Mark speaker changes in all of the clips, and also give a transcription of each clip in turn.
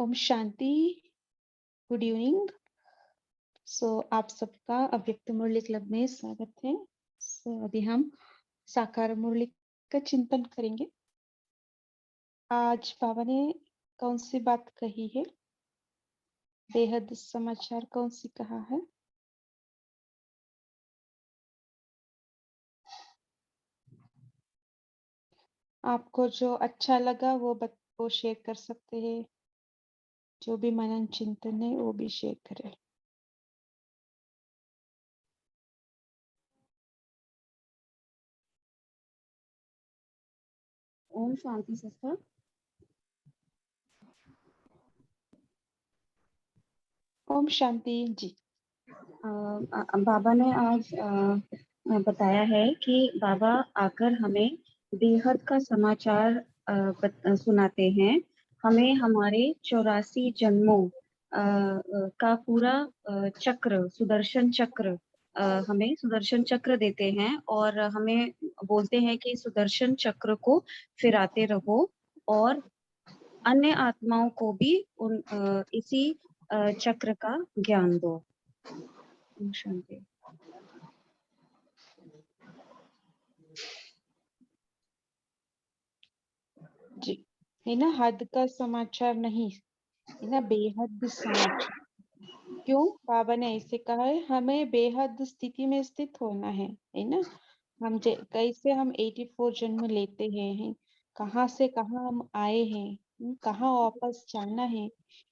Speaker 1: Om Shanti. Good evening. आप सबका अव्यक्त मुरली क्लब में स्वागत है। अभी हम साकार मुरली का चिंतन करेंगे। आज बाबा ने कौन सी बात कही है, बेहद समाचार कौन सी कहा है? आपको जो अच्छा लगा वो शेयर कर सकते हैं। जो भी मनन चिंतन है वो भी शेयर करें।
Speaker 2: ओम शांति सिस्टर।
Speaker 1: ओम शांति जी।
Speaker 2: बाबा ने आज बताया है कि बाबा आकर हमें बेहद का समाचार सुनाते हैं। हमें हमारे 84 जन्मों का पूरा चक्र, सुदर्शन चक्र, हमें सुदर्शन चक्र देते हैं और हमें बोलते हैं कि सुदर्शन चक्र को फिराते रहो और अन्य आत्माओं को भी इसी चक्र का ज्ञान दो। शांति।
Speaker 1: जी, है ना, हद का समाचार नहीं, है ना, बेहद समाचार। क्यों बाबा ने ऐसे कहा है? हमें बेहद स्थिति में स्थित होना है ना। कैसे हम 84 जन्म लेते हैं, कहाँ से कहाँ हम आए हैं, कहाँ वापस जाना है,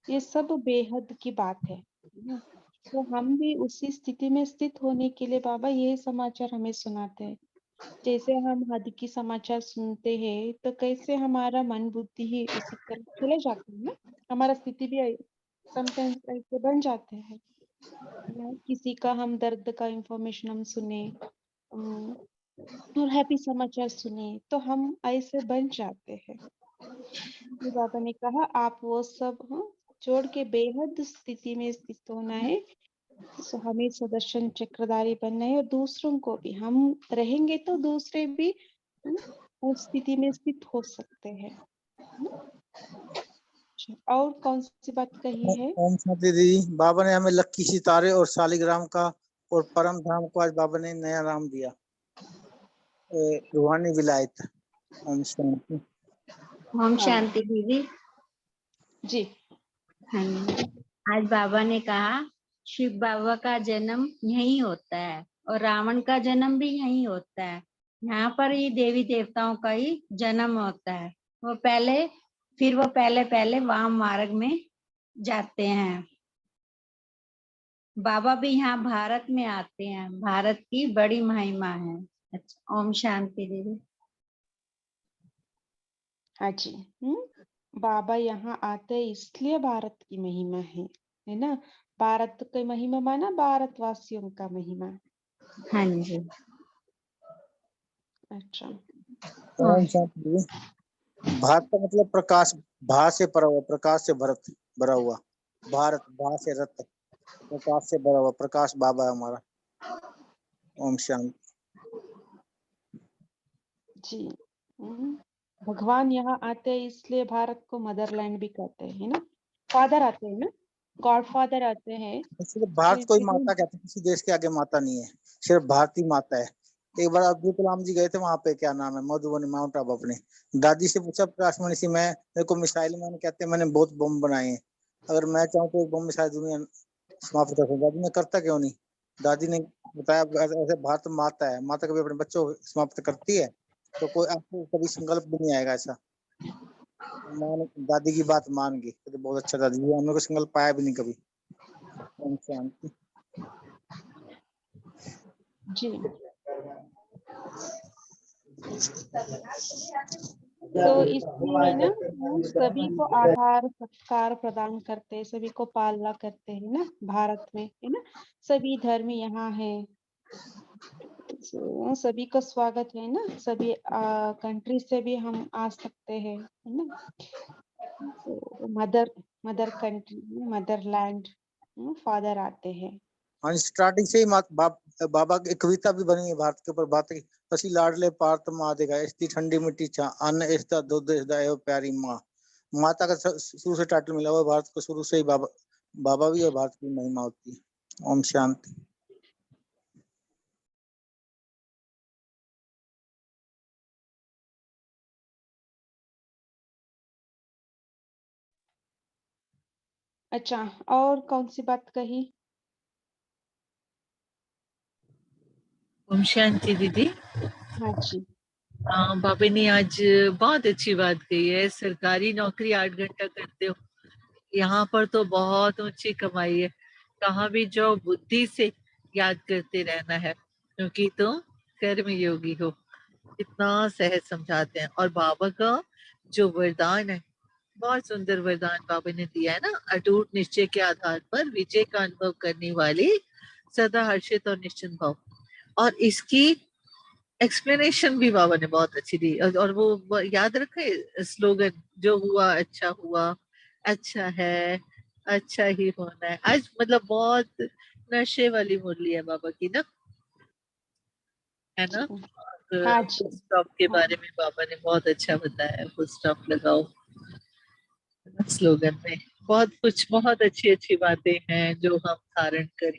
Speaker 1: ये सब बेहद की बात है ना। तो हम भी उसी स्थिति में स्थित होने के लिए बाबा ये समाचार हमें सुनाते हैं। जैसे हम हद की समाचार सुनते हैं तो कैसे हमारा मन बुद्धि ही उसी तरफ चले जाते हैं ना। हमारा स्थिति भी समटाइम्स ऐसे बन जाते हैं ना। किसी का हम दर्द का इंफॉर्मेशन हम सुने और हैप्पी समाचार सुने तो हम ऐसे बन जाते हैं। तो बाबा ने कहा आप वो सब जोड़ के बेहद स्थिति में स्थित होना है। तो हमें सुदर्शन चक्रधारी बनना है और दूसरों को भी, हम रहेंगे तो दूसरे भी उस स्थिति में स्थित हो सकते हैं। और कौन सी बात कही है?
Speaker 3: ओम शांति दीदी। बाबा ने हमें लक्की सितारे और शालिग्राम का और परम धाम को आज बाबा ने नया नाम दिया, रूहानी विलायत। ओम शांति।
Speaker 2: ओम शांति दीदी
Speaker 1: जी।
Speaker 2: हाँ, आज बाबा ने कहा शिव बाबा का जन्म यहीं होता है और रावण का जन्म भी यहीं होता है। यहाँ पर ही देवी देवताओं का ही जन्म होता है। वो पहले वाम मार्ग में जाते हैं। बाबा भी यहाँ भारत में आते हैं। भारत की बड़ी महिमा है। अच्छा, ओम शांति दीदी।
Speaker 1: हाँ जी। बाबा यहाँ आते हैं इसलिए भारत की महिमा है ना। भारत की महिमा माना भारतवासियों का महिमा।
Speaker 2: हाँ जी।
Speaker 1: अच्छा।
Speaker 3: ओम शांति दीदी। भारत का मतलब प्रकाश, भा से भरा हुआ, प्रकाश से भरा हुआ। भारत, भा से रत, प्रकाश से भरा हुआ। प्रकाश बाबा है हमारा। ओम शांति
Speaker 1: जी। भगवान यहाँ आते हैं इसलिए भारत को मदरलैंड भी कहते हैं, है ना। फादर आते हैं ना, गॉड फादर आते हैं।
Speaker 3: इसलिए भारत कोई माता कहते हैं, किसी देश के आगे माता नहीं है, सिर्फ भारतीय माता है। एक बार अब्दुल कलाम जी गए थे वहां पे, क्या नाम है, मधुबनी, माउंट आबू। अपने दादी से पूछा प्रकाशमणि सी, मेरे को मिसाइल मैन कहते हैं, मैंने बहुत बम बनाए हैं, अगर मैं चाहूँ तो एक बम मिसाइल दुनिया समाप्त कर सकूं। दादी ने करता क्यों नहीं? दादी ने बताया ऐसे भारत माता है, माता कभी अपने बच्चों को समाप्त करती है तो कोई आपको कभी संकल्प भी नहीं आएगा ऐसा। दादी की बात मान गई तो बहुत अच्छा। दादी जी हमने को संकल्प पाया भी नहीं कभी।
Speaker 1: जी। तो इसलिए ना सभी को आहार सत्कार प्रदान करते हैं, सभी को पालना करते हैं ना भारत में, है ना। सभी धर्म यहाँ है, सभी का स्वागत है ना। सभी कंट्री से भी हम आ सकते हैं, है ना। तो मदर कंट्री, मदरलैंड, फादर आते हैं।
Speaker 3: हाँ, स्टार्टिंग से ही बाबा की कविता भी बनी है भारत के ऊपर, बात की। पसी लाडले पार्त माँ देगा, इसकी ठंडी मिट्टी छा, अन्न इसका दूध इसदा एवं प्यारी माँ। माता का शुरू से टाइटल मिला हुआ है, भारत को शुरू से ही बाबा बाबा भी और भारत की महिमा होती है। ओम शांति।
Speaker 1: अच्छा, और कौन सी बात कही?
Speaker 4: ओम शांति दीदी।
Speaker 1: हाँ जी।
Speaker 4: बाबा ने आज बहुत अच्छी बात कही है, सरकारी नौकरी 8 घंटा करते हो, यहाँ पर तो बहुत ऊंची कमाई है। कहाँ भी जाओ बुद्धि से याद करते रहना है, क्योंकि तुम कर्म योगी हो। इतना सहज समझाते हैं। और बाबा का जो वरदान है, बहुत सुंदर वरदान बाबा ने दिया है ना, अटूट निश्चय के आधार पर विजय का अनुभव करने वाले सदा हर्षित और निश्चिंत भाव। और इसकी एक्सप्लेनेशन भी बाबा ने बहुत अच्छी दी। और वो याद रखे स्लोगन, जो हुआ अच्छा है, अच्छा ही होना है। आज मतलब बहुत नशे वाली मुरली है बाबा की ना, है ना।
Speaker 1: हाँ
Speaker 4: और
Speaker 1: जी।
Speaker 4: फुल स्टॉप के
Speaker 1: हाँ।
Speaker 4: बारे में बाबा ने बहुत अच्छा बताया, फुल स्टॉप लगाओ स्लोगन में। बहुत कुछ, बहुत अच्छी अच्छी बातें हैं जो हम धारण करें।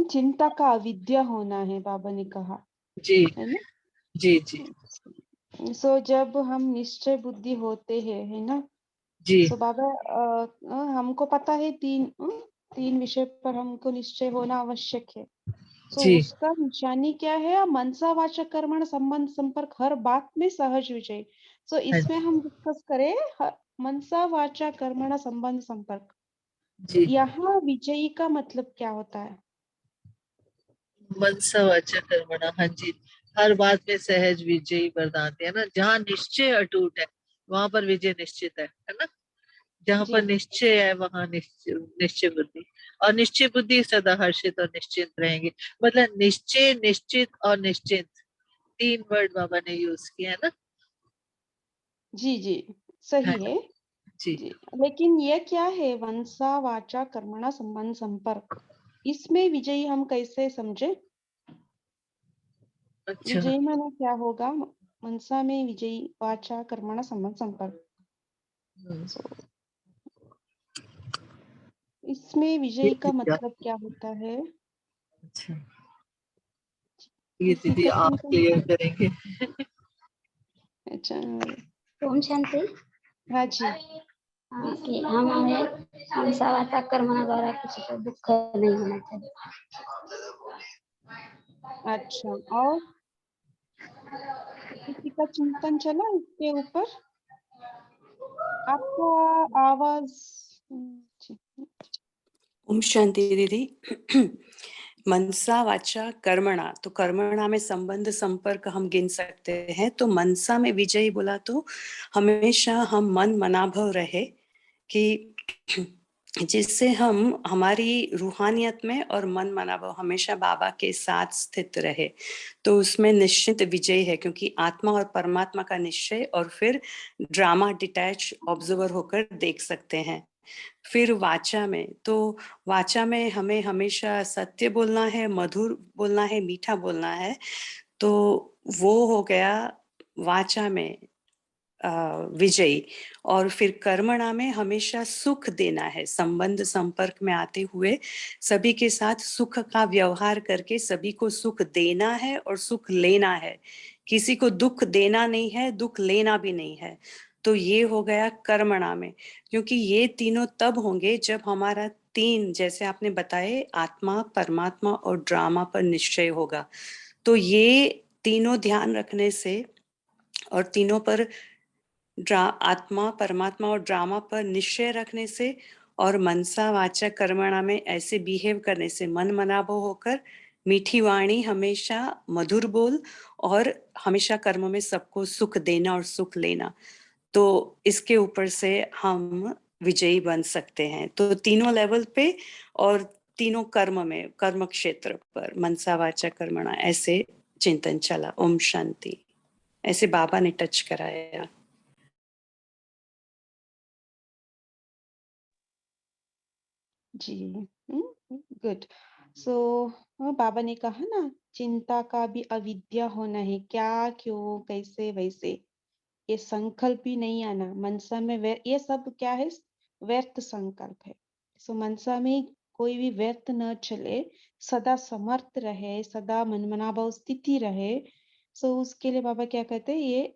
Speaker 1: चिंता का अविद्या होना है, बाबा ने कहा,
Speaker 4: जी
Speaker 1: है ना।
Speaker 4: जी जी
Speaker 1: सो जब हम निश्चय बुद्धि होते हैं, है ना,
Speaker 4: जी
Speaker 1: सो बाबा हमको पता है तीन विषय पर हमको निश्चय होना आवश्यक है। सो
Speaker 4: जी
Speaker 1: उसका निशानी क्या है? मनसा वाचा कर्मण संबंध संपर्क, हर बात में सहज विजय। सो
Speaker 4: हाँ
Speaker 1: इसमें हम डिस्कस करें मनसा वाचा कर्मण संबंध संपर्क।
Speaker 4: जी।
Speaker 1: यहाँ विजयी का मतलब क्या होता है?
Speaker 4: मनसा वाचा कर्मणा, हाँ जी। हर बात में सहज विजयी वरदान है ना। जहाँ निश्चय अटूट है वहां पर विजय निश्चित है ना। जहाँ
Speaker 1: जी
Speaker 4: पर निश्चय है वहां निश्चय निश्चय बुद्धि। और निश्चय बुद्धि सदा हर्षित और निश्चिंत रहेंगे। मतलब निश्चय, निश्चित और निश्चिंत, 3 वर्ड बाबा ने यूज किया है ना।
Speaker 1: जी जी,
Speaker 4: हाँ
Speaker 1: सही है
Speaker 4: जी।
Speaker 1: जी। लेकिन ये क्या है मनसा वाचा कर्मणा संबंध संपर्क? इसमें विजयी हम कैसे समझे?
Speaker 4: अच्छा।
Speaker 1: विजयी माने क्या होगा? मनसा में विजयी, वाचा कर्मणा संबंध संपर्क। सो इसमें विजयी का मतलब क्या होता है?
Speaker 4: अच्छा, ये
Speaker 1: किसी
Speaker 4: दीदी
Speaker 1: का
Speaker 4: आप
Speaker 1: चिंतन।
Speaker 4: क्लियर करेंगे।
Speaker 1: अच्छा।
Speaker 2: ओम शांति।
Speaker 1: हाँ जी।
Speaker 2: कि हमारे मनसा वाचा कर्मणा द्वारा किसी को दुख नहीं होना चाहिए।
Speaker 1: अच्छा, और किसी का चिंतन चला इसके ऊपर? आपका आवाज जी।
Speaker 5: ओम शांति दीदी। मनसा वाचा कर्मणा, तो कर्मणा में संबंध संपर्क हम गिन सकते हैं। तो मनसा में विजयी बोला तो हमेशा हम मन मनाभव रहे कि जिससे हम हमारी रूहानियत में और मन मनाभव हमेशा बाबा के साथ स्थित रहे। तो उसमें निश्चित विजय है, क्योंकि आत्मा और परमात्मा का निश्चय, और फिर ड्रामा डिटैच ऑब्जर्वर होकर देख सकते हैं। फिर वाचा में, तो वाचा में हमें हमेशा सत्य बोलना है, मधुर बोलना है, मीठा बोलना है। तो वो हो गया वाचा में विजयी। और फिर कर्मणा में हमेशा सुख देना है, संबंध संपर्क में आते हुए सभी के साथ सुख का व्यवहार करके सभी को सुख देना है और सुख लेना है। किसी को दुख देना नहीं है, दुख लेना भी नहीं है। तो ये हो गया कर्मणा में। क्योंकि ये तीनों तब होंगे जब हमारा तीन, जैसे आपने बताए, आत्मा, परमात्मा और ड्रामा पर निश्चय होगा। तो ये तीनों ध्यान रखने से और तीनों पर आत्मा, परमात्मा और ड्रामा पर निश्चय रखने से और मनसा वाचा कर्मणा में ऐसे बिहेव करने से, मन मनाभव होकर, मीठी वाणी, हमेशा मधुर बोल, और हमेशा कर्म में सबको सुख देना और सुख लेना। तो इसके ऊपर से हम विजयी बन सकते हैं। तो तीनों लेवल पे और तीनों कर्म में, कर्म क्षेत्र पर मनसा वाचा कर्मणा ऐसे चिंतन चला। ओम शांति। ऐसे बाबा ने टच कराया।
Speaker 1: जी। गुड। सो बाबा ने कहा ना, चिंता का भी अविद्या होना है, क्या, क्यों, कैसे, वैसे। ये संकल्प भी नहीं आना मनसा में। ये सब क्या है? व्यर्थ संकल्प है। सो मनसा में कोई भी व्यर्थ न चले, सदा समर्थ रहे, सदा मनमना भाव स्थिति रहे। सो उसके लिए बाबा क्या कहते हैं? ये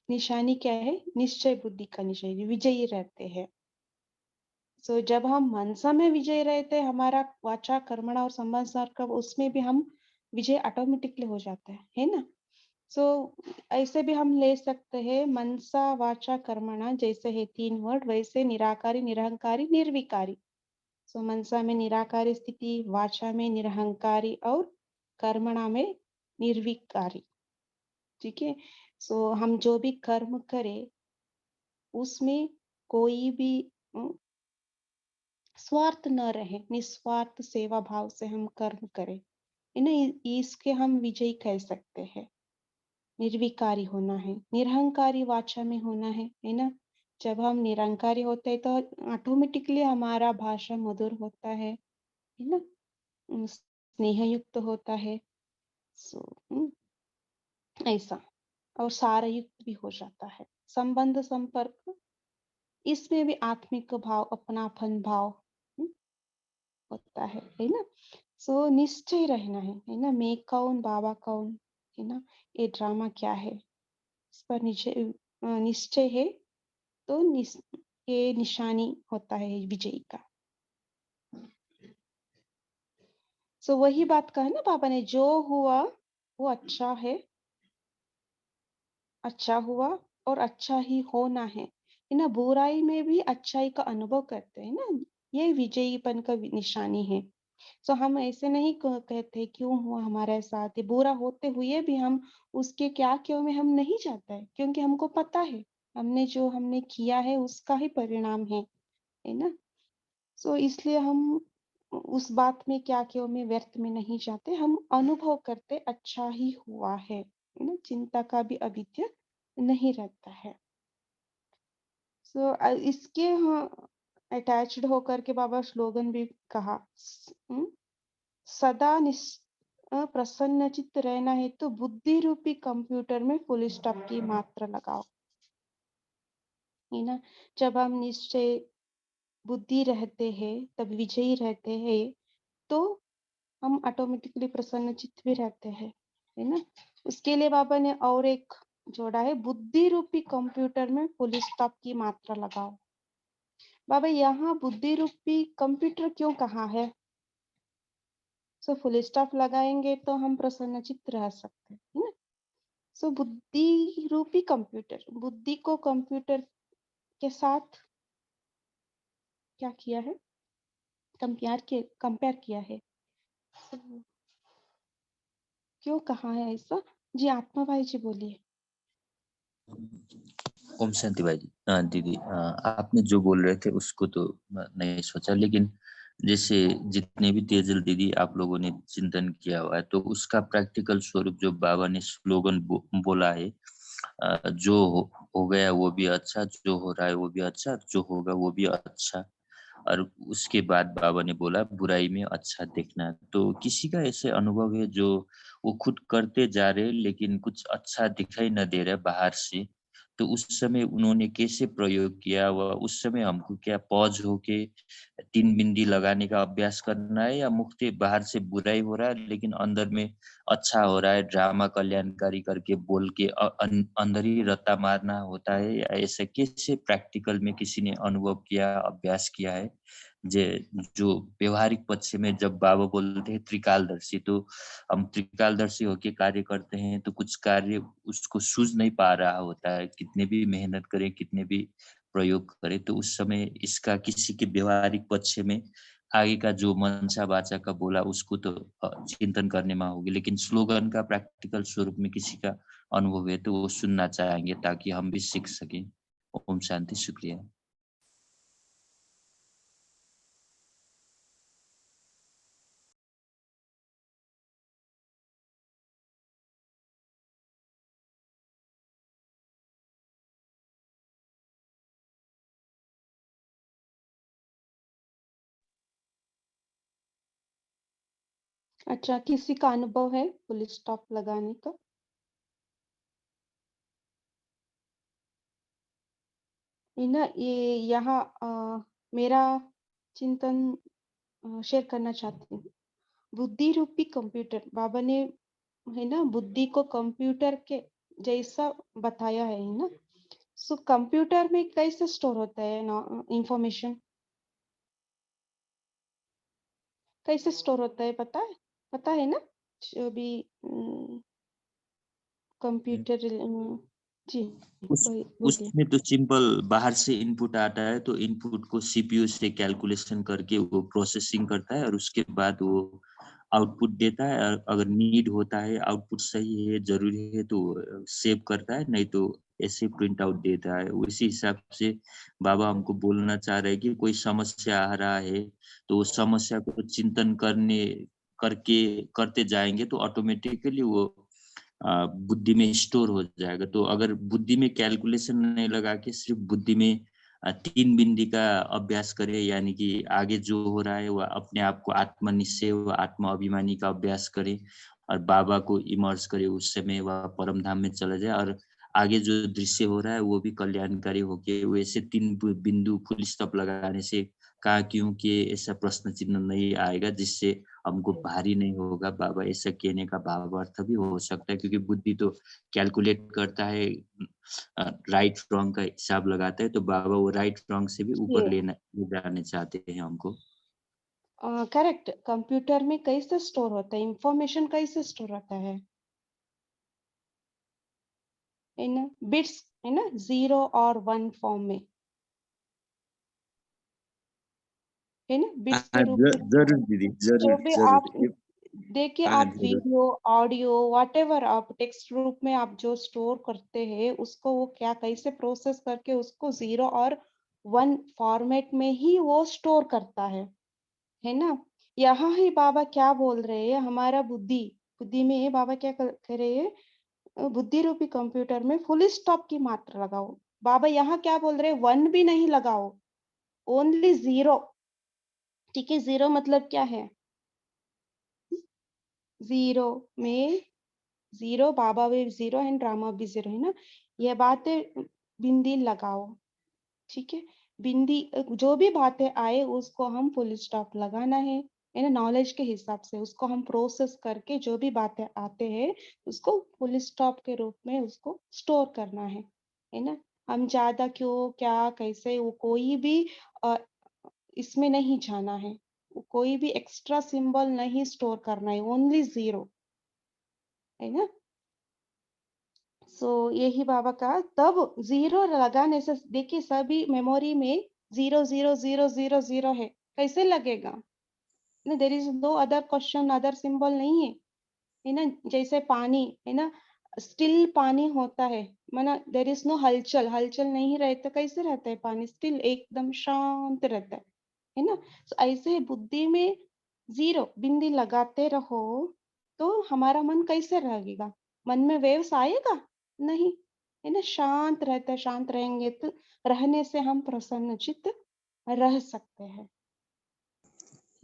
Speaker 1: निशानी क्या है? निश्चय बुद्धि का निशानी, विजयी रहते हैं। सो जब हम मनसा में विजय रहते हैं, हमारा वाचा कर्मणा और संबंध संकल्प, उसमें भी हम विजय ऑटोमेटिकली हो जाता है ना? सो ऐसे भी हम ले सकते हैं, मनसा वाचा कर्मणा जैसे है 3 वर्ड, वैसे निराकारी, निरहंकारी, निर्विकारी। सो मनसा में निराकारी स्थिति, वाचा में निरहंकारी और कर्मणा में निर्विकारी। ठीक है? सो हम जो भी कर्म करें, उसमें कोई भी स्वार्थ न रहे, निस्वार्थ सेवा भाव से हम कर्म करें, है ना? इसके हम विजयी कह सकते हैं। निर्विकारी होना है, निरहंकारी वाचा में होना है ना? जब हम निरंकारी होते हैं तो ऑटोमेटिकली हमारा भाषा मधुर होता है ना? स्नेह युक्त होता है। सो ऐसा, और सार युक्त भी हो जाता है। संबंध संपर्क, इसमें भी आत्मिक भाव, अपनापन भाव होता है ना? सो निश्चय रहना है ना? मैं कौन, बाबा कौन, है ना? ये ड्रामा क्या है, इस पर निश्चय है तो ये निशानी होता है विजयी का। सो वही बात कहा ना बाबा ने, जो हुआ वो अच्छा है, अच्छा हुआ और अच्छा ही होना है ना? बुराई में भी अच्छाई का अनुभव करते हैं ना, ये विजयीपन का निशानी है। सो हम ऐसे नहीं कहते क्यों हुआ हमारे साथ, ये बुरा होते हुए भी हम उसके क्या क्यों में हम नहीं जाते हैं, क्योंकि हमको पता है हमने जो हमने किया है उसका ही परिणाम है ना? सो इसलिए हम उस बात में क्या क्यों में व्यर्थ में नहीं जाते, हम अनुभव करते अच्छा ही हुआ है ना? चिंता का भी अविद्या नहीं रहता है। सो इसके अटैच्ड होकर के बाबा स्लोगन भी कहा, सदा प्रसन्नचित्त रहना है तो बुद्धि रूपी कंप्यूटर में फुल स्टॉप की मात्रा लगाओ, है ना? जब हम निश्चय बुद्धि रहते हैं, तब विजयी रहते हैं, तो हम ऑटोमेटिकली प्रसन्न चित्त भी रहते हैं, है ना? उसके लिए बाबा ने और एक जोड़ा है, बुद्धि रूपी कंप्यूटर में फुल स्टॉप की मात्रा लगाओ। बाबा यहाँ बुद्धि रूपी कंप्यूटर क्यों कहा है? सो फुल स्टॉप लगाएंगे तो हम प्रसन्न चित्त रह सकते हैं, है ना? सो बुद्धि रूपी कंप्यूटर, बुद्धि को कंप्यूटर के साथ क्या किया है? कंपेयर किया है। क्यों कहा है ऐसा? जी आत्मा भाई जी बोलिए।
Speaker 6: ओम शांति भाई जी। दीदी, आपने जो बोल रहे थे उसको तो नहीं सोचा, लेकिन जैसे जितने भी तेजल दीदी आप लोगों ने चिंतन किया हुआ है, तो उसका प्रैक्टिकल स्वरूप जो बाबा ने स्लोगन बोला है, जो हो गया वो भी अच्छा, जो हो रहा है वो भी अच्छा, जो होगा वो भी अच्छा, और उसके बाद बाबा ने बोला बुराई में अच्छा देखना। तो किसी का ऐसे अनुभव है जो वो खुद करते जा रहे लेकिन कुछ अच्छा दिखाई न दे रहा बाहर से, तो उस समय उन्होंने कैसे प्रयोग किया? वह उस समय हमको क्या पॉज होके 3 बिंदी लगाने का अभ्यास करना है, या मुख्य बाहर से बुराई हो रहा है लेकिन अंदर में अच्छा हो रहा है, ड्रामा कल्याणकारी करके बोल के अंदर ही रत्ता मारना होता है, या ऐसे कैसे प्रैक्टिकल में किसी ने अनुभव किया, अभ्यास किया है? जे जो व्यवहारिक पक्ष में जब बाबा बोलते हैं त्रिकालदर्शी, तो हम त्रिकालदर्शी होके कार्य करते हैं तो कुछ कार्य उसको सूझ नहीं पा रहा होता है, कितने भी मेहनत करें, कितने भी प्रयोग करें, तो उस समय इसका किसी के व्यवहारिक पक्ष में आगे का जो मनसा वाचा का बोला उसको तो चिंतन करने में होगी, लेकिन स्लोगन का प्रैक्टिकल स्वरूप में किसी का अनुभव है तो वो सुनना चाहेंगे ताकि हम भी सीख सकें। ओम शांति, शुक्रिया।
Speaker 1: अच्छा, किसी का अनुभव है फुल स्टॉप लगाने का? है ना, ये यहाँ मेरा चिंतन शेयर करना चाहती हूँ। बुद्धि रूपी कंप्यूटर, बाबा ने है ना बुद्धि को कंप्यूटर के जैसा बताया है ना। सो कंप्यूटर में कैसे स्टोर होता है ना इंफॉर्मेशन, कैसे स्टोर होता है पता है ना, जो भी कंप्यूटर जी बोलिए।
Speaker 6: उसमें तो सिंपल बाहर से इनपुट आता है, तो इनपुट को सीपीयू से कैलकुलेशन करके वो प्रोसेसिंग करता है और उसके बाद वो आउटपुट देता है। और अगर नीड होता है, आउटपुट सही है, जरूरी है, तो सेव करता है, नहीं तो ऐसे प्रिंट आउट देता है। उसी हिसाब से बाबा हमको बोलना चाह रहे हैं कि कोई समस्या आ रहा है तो उस समस्या को चिंतन करते जाएंगे तो ऑटोमेटिकली वो बुद्धि में स्टोर हो जाएगा। तो अगर बुद्धि में कैलकुलेशन नहीं लगा के सिर्फ बुद्धि में 3 बिंदी का अभ्यास करे, यानी कि आगे जो हो रहा है वह अपने आप को आत्मनिश्चय व आत्मा अभिमानी का अभ्यास करे और बाबा को इमर्ज करे, उस समय वह परम धाम में चला जाए और आगे जो दृश्य हो रहा है वो भी कल्याणकारी होके वैसे 3 बिंदु फुल स्टॉप लगाने से कहा, क्योंकि ऐसा प्रश्न चिन्ह नहीं आएगा जिससे हमको भारी नहीं होगा। बाबा ऐसा कहने का भाव अर्थ भी हो सकता है, क्योंकि बुद्धि तो कैलकुलेट करता है, राइट रॉन्ग का हिसाब लगाता है, तो बाबा वो राइट रॉन्ग से भी ऊपर ले जाने चाहते हैं हमको।
Speaker 1: करेक्ट। कंप्यूटर में कैसे स्टोर होता है इंफॉर्मेशन, कैसे स्टोर होता है ना, बिट्स है ना, 0 और 1 फॉर्म में है ना, बिट्स के रूप में।
Speaker 6: जरूर दीदी,
Speaker 1: जो भी आप
Speaker 6: जरूर।
Speaker 1: देखिए,
Speaker 6: हाँ,
Speaker 1: आप
Speaker 6: जरूर।
Speaker 1: वीडियो ऑडियो व्हाटएवर आप टेक्स्ट रूप में आप जो स्टोर करते हैं उसको वो क्या कैसे प्रोसेस करके उसको 0 और 1 फॉर्मेट में ही वो स्टोर करता है ना। यहाँ ही बाबा क्या बोल रहे हैं, हमारा बुद्धि में बाबा क्या कह रहे हैं, बुद्धि रूपी कंप्यूटर में फुल स्टॉप की मात्रा लगाओ। बाबा यहाँ क्या बोल रहे हैं, 1 भी नहीं लगाओ, ओनली 0। ठीक है, 0 मतलब क्या है, 0 में 0, बाबा भी 0 एंड रामा भी 0 है ना। ये बातें बिंदी लगाओ, ठीक है। बिंदी जो भी बातें आए उसको हम फुल स्टॉप लगाना है ना, नॉलेज के हिसाब से उसको हम प्रोसेस करके जो भी बातें आते हैं उसको फुल स्टॉप के रूप में उसको स्टोर करना है ना। हम ज्यादा क्यों क्या कैसे वो कोई भी अ, इसमें नहीं जाना है, कोई भी एक्स्ट्रा सिंबल नहीं स्टोर करना है, ओनली 0 है ना। सो यही बाबा का तब 0 लगाने से देखिए सभी मेमोरी में 0 0 0 0 0 है, कैसे लगेगा ना, there is no other question, other symbol नहीं है ना। जैसे पानी है ना, स्टिल पानी होता है माना, देर इज नो हलचल, हलचल नहीं रहे तो कैसे रहता है पानी, स्टिल एकदम शांत रहता है ना। तो ऐसे बुद्धि में 0 बिंदी लगाते रहो तो हमारा मन कैसे रहेगा, मन में वेव्स आएगा नहीं, है ना। शांत रहता है, शांत रहेंगे तो रहने से हम प्रसन्न चित्त रह सकते हैं,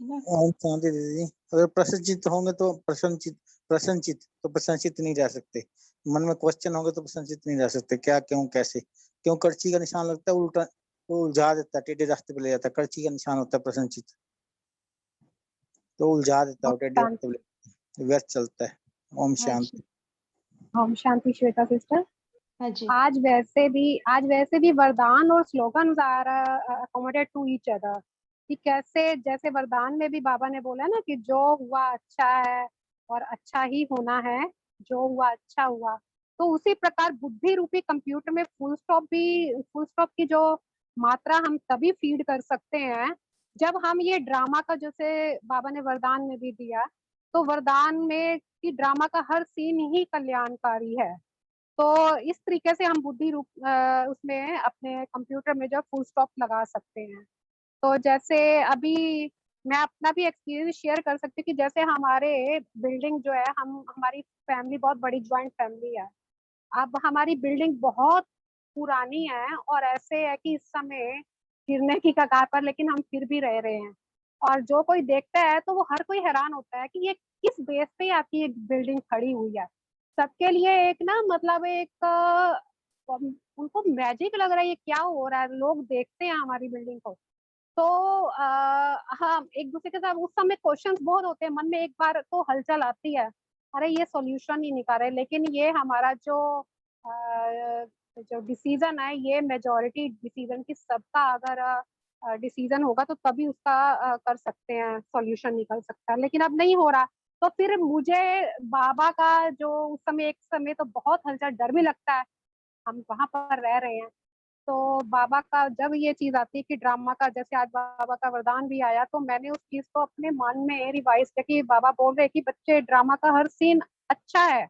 Speaker 1: है ना।
Speaker 3: शांति दीदी, अगर प्रसन्नचित्त होंगे तो प्रसन्नचित्त नहीं रह सकते। मन में क्वेश्चन होंगे तो प्रसन्नचित्त नहीं रह सकते। क्या, क्यों, कैसे, क्यों करची का निशान लगता है उल्टा, वो उलझा देता है, टेढ़े रास्ते पे ले जाता है। करची का निशान होता है प्रसन्नचित्त, तो उलझा देता है, टेढ़े रास्ते पे व्यर्थ चलता है। ओम
Speaker 1: हाँ जी,
Speaker 3: शांति।
Speaker 7: ओम शांति श्वेता सिस्टर।
Speaker 1: हाँ जी,
Speaker 7: आज वैसे भी वरदान और slogan are accommodate to each other, कि कैसे जैसे वरदान में भी बाबा ने बोला ना कि जो हुआ अच्छा है और अच्छा ही होना है, जो हुआ अच्छा हुआ, तो उसी प्रकार बुद्धि रूपी कंप्यूटर में फुल स्टॉप की जो मात्रा हम तभी फीड कर सकते हैं जब हम ये ड्रामा का, जैसे बाबा ने वरदान में भी दिया, तो वरदान में कि ड्रामा का हर सीन ही कल्याणकारी है। तो इस तरीके से हम बुद्धि रूप उसमें अपने कंप्यूटर में जो फुल स्टॉप लगा सकते हैं। तो जैसे अभी मैं अपना भी एक्सपीरियंस शेयर कर सकती हूँ कि जैसे हमारे बिल्डिंग जो है, हमारी फैमिली बहुत बड़ी ज्वाइंट फैमिली है। अब हमारी बिल्डिंग बहुत पुरानी है और ऐसे है कि इस समय गिरने की कगार पर, लेकिन हम फिर भी रह रहे हैं। और जो कोई देखता है तो वो हर कोई हैरान होता है कि ये किस बेस पे आपकी एक बिल्डिंग खड़ी हुई है। सबके लिए एक ना मतलब एक उनको मैजिक लग रहा है, ये क्या हो रहा है, लोग देखते हैं हमारी बिल्डिंग को। तो हाँ, एक दूसरे के साथ उस समय क्वेश्चंस बहुत होते हैं मन में, एक बार तो हलचल आती है, अरे ये सॉल्यूशन ही निकाल रहे, लेकिन ये हमारा जो डिसीजन है, ये मेजॉरिटी डिसीजन की सबका अगर डिसीजन होगा तो तभी उसका कर सकते हैं, सॉल्यूशन निकल सकता है, लेकिन अब नहीं हो रहा। तो फिर मुझे बाबा का जो उस समय, एक समय तो बहुत हलचल, डर भी लगता है, हम वहां पर रह रहे हैं। तो बाबा का जब ये चीज आती है कि ड्रामा का, जैसे आज बाबा का वरदान भी आया, तो मैंने उस चीज को अपने मन में रिवाइज किया कि बाबा बोल रहे हैं कि बच्चे, ड्रामा का हर सीन अच्छा है।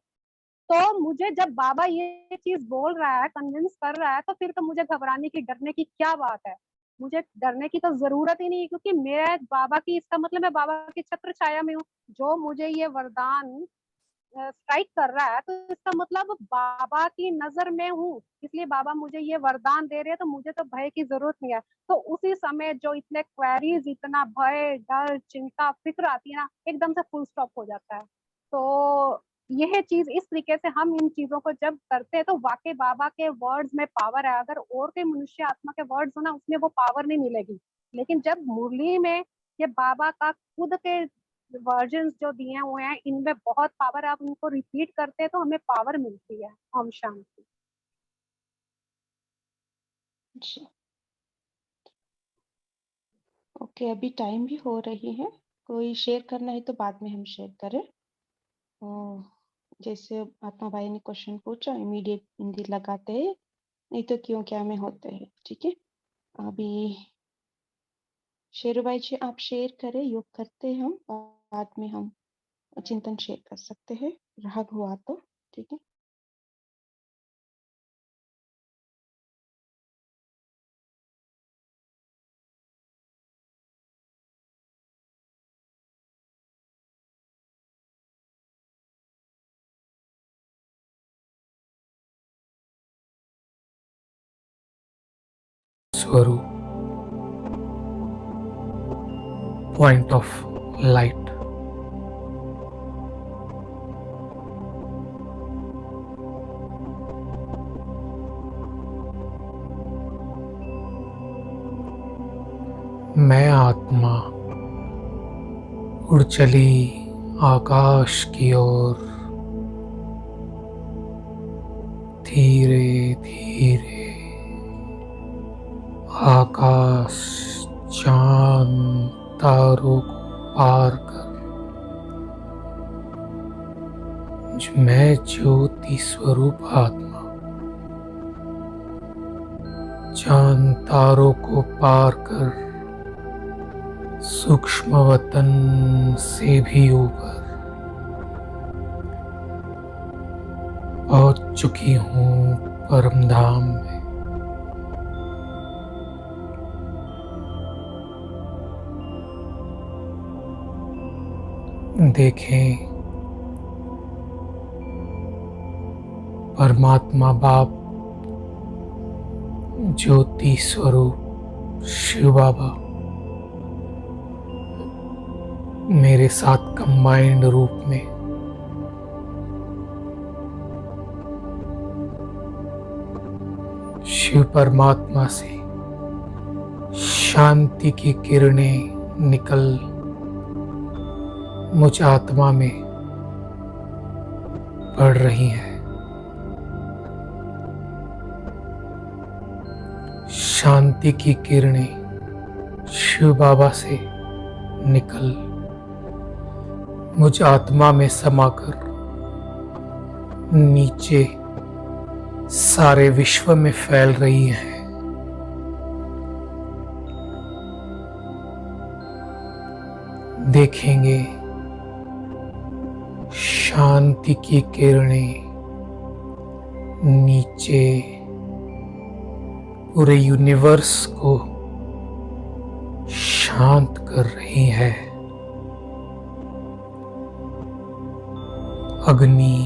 Speaker 7: तो मुझे जब बाबा ये चीज बोल रहा है, कन्विंस कर रहा है, तो फिर तो मुझे घबराने की, डरने की क्या बात है। मुझे डरने की तो जरूरत ही नहीं है, क्योंकि मैं बाबा की, इसका मतलब मैं बाबा की छत्र छाया में हूँ। जो मुझे ये वरदान स्ट्राइक कर रहा है, तो इसका मतलब बाबा की नजर में हूँ, इसलिए बाबा मुझे ये वरदान दे रहे हैं, तो मुझे तो भय की जरूरत नहीं है। तो उसी समय जो इतने क्वेरीज, इतना भय, डर, चिंता, फिक्र आती है ना, एकदम से फुल स्टॉप हो जाता है। तो यह चीज इस तरीके से हम इन चीजों को जब करते हैं, तो वाकई बाबा के वर्ड्स में पावर है। अगर और कोई मनुष्य आत्मा के वर्ड्स हो ना, उसमें वो पावर नहीं मिलेगी, लेकिन जब मुरली में ये बाबा का खुद के वर्जन्स जो दिए हुए हैं, इनमें बहुत पावर है। आप उनको रिपीट करते हैं तो हमें पावर मिलती है। ओम शांति।
Speaker 1: जी, ओके, अभी टाइम भी हो रही है, कोई शेयर करना है तो बाद में हम शेयर करें। जैसे आत्मा भाई ने क्वेश्चन पूछा, इमीडिएट हिंदी लगाते हैं, नहीं तो क्यों क्या में होते हैं, ठीक है। अभी शेरू भाई जी आप शेयर करें, योग करते हैं, हम बाद में हम चिंतन शेयर कर सकते हैं, राग हुआ तो, ठीक है।
Speaker 8: स्वरूप, point of light. मैं आत्मा उड़ चली आकाश की ओर, धीरे धीरे आकाश, चांद, तारों को पार कर मैं ज्योति स्वरूप आत्मा चांद तारों को पार कर सूक्ष्म वतन से भी ऊपर पहुंच चुकी हूँ परम धाम में। देखें, परमात्मा बाप ज्योति स्वरूप शिव बाबा मेरे साथ कंबाइंड रूप में शिव परमात्मा से शांति की किरणें निकल मुझ आत्मा में पड़ रही हैं। शांति की किरणें शिव बाबा से निकल मुझ आत्मा में समाकर नीचे सारे विश्व में फैल रही हैं। देखेंगे, शांति की किरणें नीचे पूरे यूनिवर्स को शांत कर रही है। अग्नि,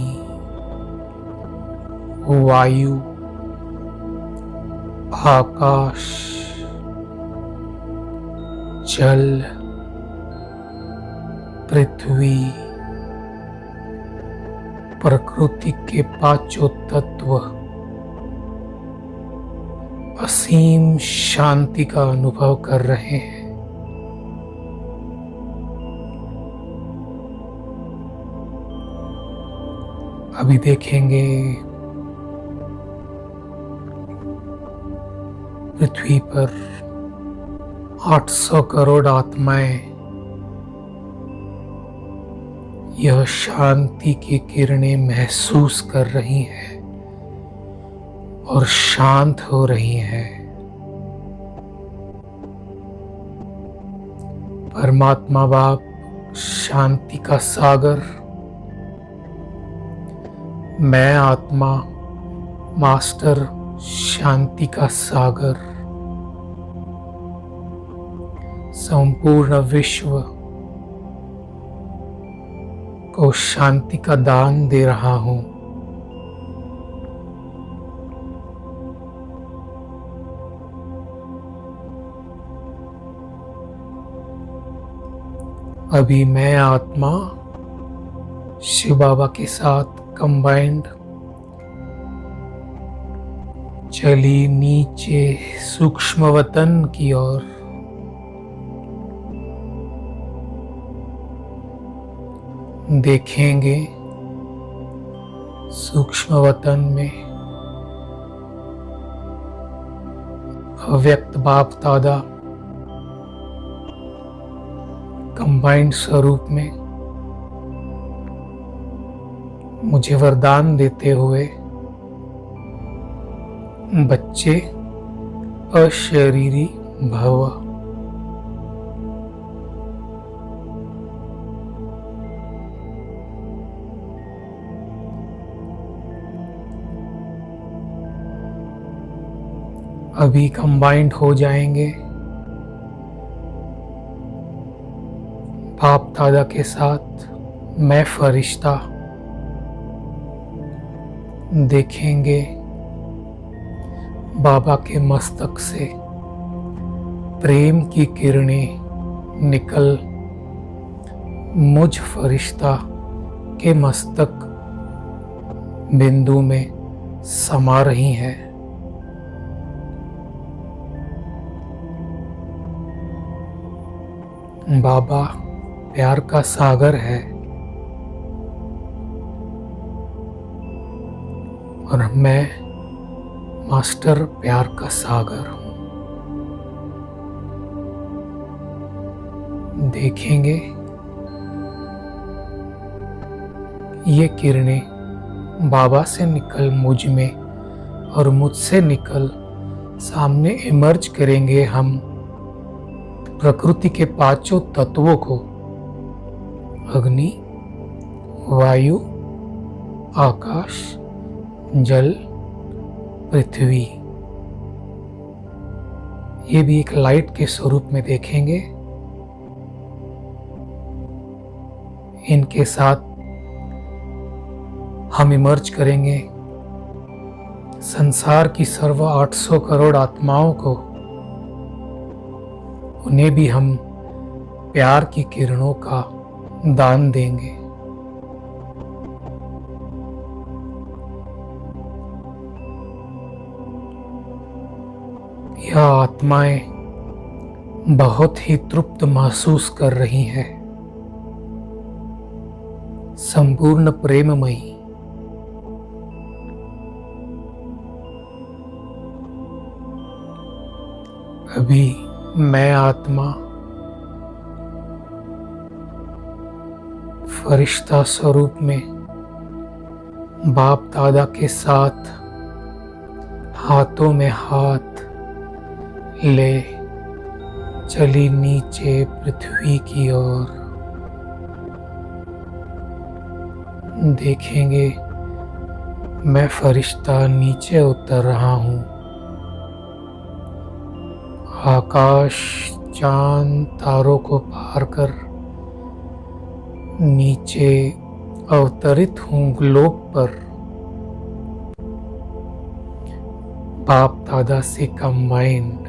Speaker 8: वायु, आकाश, जल, पृथ्वी, प्रकृति के पांचों तत्व असीम शांति का अनुभव कर रहे हैं। अभी देखेंगे पृथ्वी पर 800 करोड़ आत्माएं यह शांति की किरणें महसूस कर रही हैं और शांत हो रही हैं। परमात्मा बाप शांति का सागर, मैं आत्मा मास्टर शांति का सागर, संपूर्ण विश्व को शांति का दान दे रहा हूं। अभी मैं आत्मा शिव बाबा के साथ कंबाइंड चली नीचे सूक्ष्म वतन की ओर। देखेंगे सूक्ष्म वतन में अव्यक्त बाप दादा कंबाइंड स्वरूप में मुझे वरदान देते हुए बच्चे अशरीरी भव। अभी कंबाइंड हो जाएंगे बाप दादा के साथ मैं फरिश्ता। देखेंगे बाबा के मस्तक से प्रेम की किरणें निकल मुझ फरिश्ता के मस्तक बिंदु में समा रही हैं। बाबा प्यार का सागर है और मैं मास्टर प्यार का सागर हूं। देखेंगे ये किरणें बाबा से निकल मुझ में और मुझसे निकल सामने इमर्ज करेंगे हम प्रकृति के पांचों तत्वों को, अग्नि, वायु, आकाश, जल, पृथ्वी। ये भी एक लाइट के स्वरूप में देखेंगे। इनके साथ हम इमर्ज करेंगे संसार की सर्व 800 करोड़ आत्माओं को। उन्हें भी हम प्यार की किरणों का दान देंगे। यह आत्माएं बहुत ही तृप्त महसूस कर रही हैं, संपूर्ण प्रेममयी। अभी मैं आत्मा फरिश्ता स्वरूप में बाप दादा के साथ हाथों में हाथ ले चली नीचे पृथ्वी की ओर। देखेंगे मैं फरिश्ता नीचे उतर रहा हूँ। आकाश, चांद, तारों को पार कर नीचे अवतरित हूँ ग्लोब पर। बाप दादा से कंबाइंड।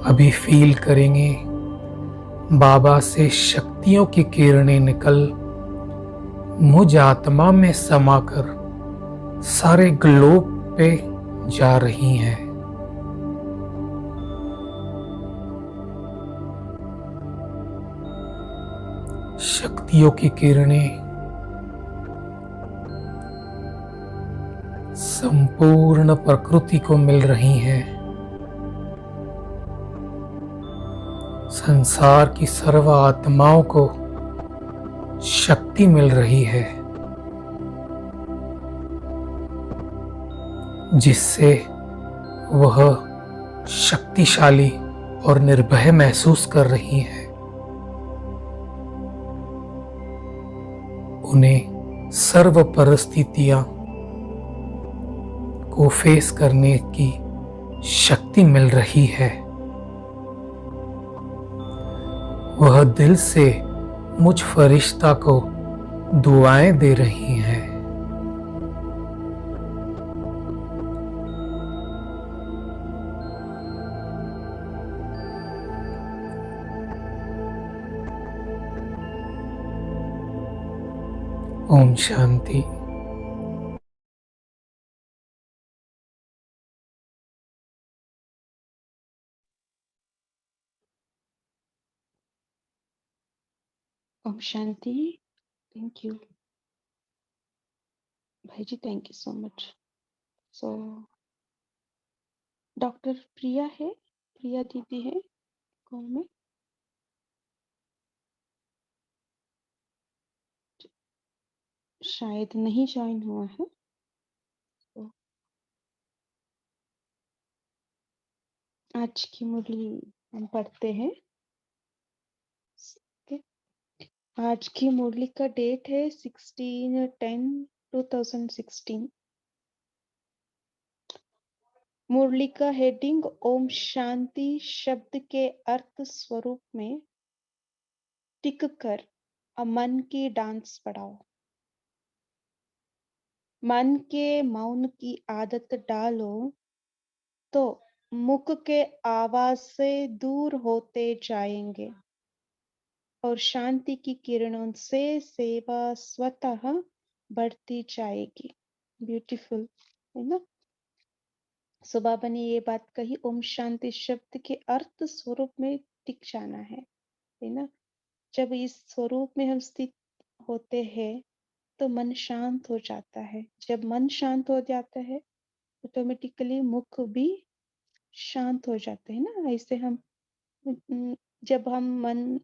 Speaker 8: अभी फील करेंगे बाबा से शक्तियों की किरणें निकल मुझ आत्मा में समाकर सारे ग्लोब पे जा रही हैं। शक्तियों की किरणें संपूर्ण प्रकृति को मिल रही हैं। संसार की सर्व आत्माओं को शक्ति मिल रही है, जिससे वह शक्तिशाली और निर्भय महसूस कर रही हैं। उन्हें सर्व परिस्थितियां को फेस करने की शक्ति मिल रही है। वह दिल से मुझ फरिश्ता को दुआएं दे रही हैं। ओम शांति।
Speaker 1: ओम शांति। थैंक यू भाई ji, thank you so much. So doctor Priya है, प्रिया दीदी है कॉल में। शायद नहीं ज्वाइन हुआ है। तो आज की मुरली हम पढ़ते हैं। ओके। आज की मुरली का डेट है 16/10/2016। मुरली का हेडिंग ओम शांति शब्द के अर्थ स्वरूप में टिक कर मन की डांस बढ़ाओ। मन के मौन की आदत डालो तो मुख के आवाज से दूर होते जाएंगे और शांति की किरणों से सेवा स्वतः बढ़ती जाएगी। ब्यूटीफुल है ना। सो बाबा ने ये बात कही, ओम शांति शब्द के अर्थ स्वरूप में टिक जाना है ना। जब इस स्वरूप में हम स्थित होते हैं तो मन शांत हो जाता है। जब मन शांत हो जाता है ऑटोमेटिकली मुख भी शांत हो जाते हैं ना। ऐसे हम जब हम मन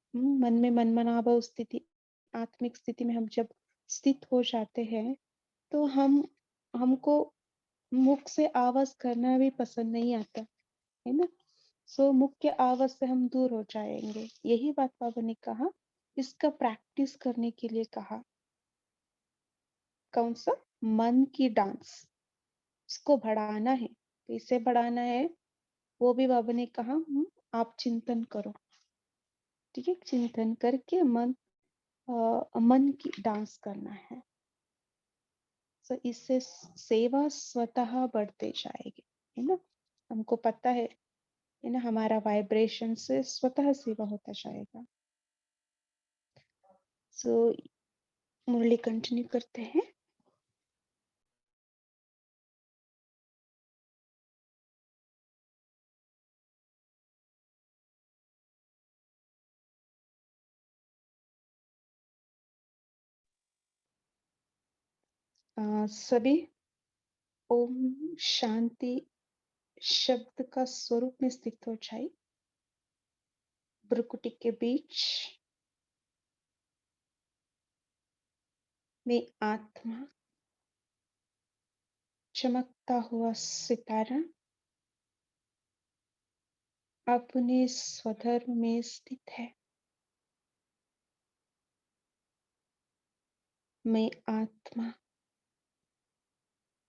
Speaker 1: में मनमनाभाव स्थिति, आत्मिक स्थिति में हम जब स्थित हो जाते हैं तो हमको मुख से आवाज करना भी पसंद नहीं आता है ना। सो मुख के आवाज से हम दूर हो जाएंगे। यही बात बाबा ने कहा, इसका प्रैक्टिस करने के लिए कहा। कौन सा? मन की डांस, इसको बढ़ाना है। कैसे बढ़ाना है वो भी बाबा ने कहा, आप चिंतन करो। ठीक है, चिंतन करके मन की डांस करना है। सो इससे सेवा स्वतः बढ़ते जाएगी है ना। हमको पता है ना, हमारा वाइब्रेशन से स्वतः सेवा होता जाएगा। सो मुरली कंटिन्यू करते हैं। सभी ओम शांति शब्द का स्वरूप में स्थित हो जाए। भ्रुकुटी के बीच में आत्मा चमकता हुआ सितारा अपने स्वधर्म में स्थित है। मैं आत्मा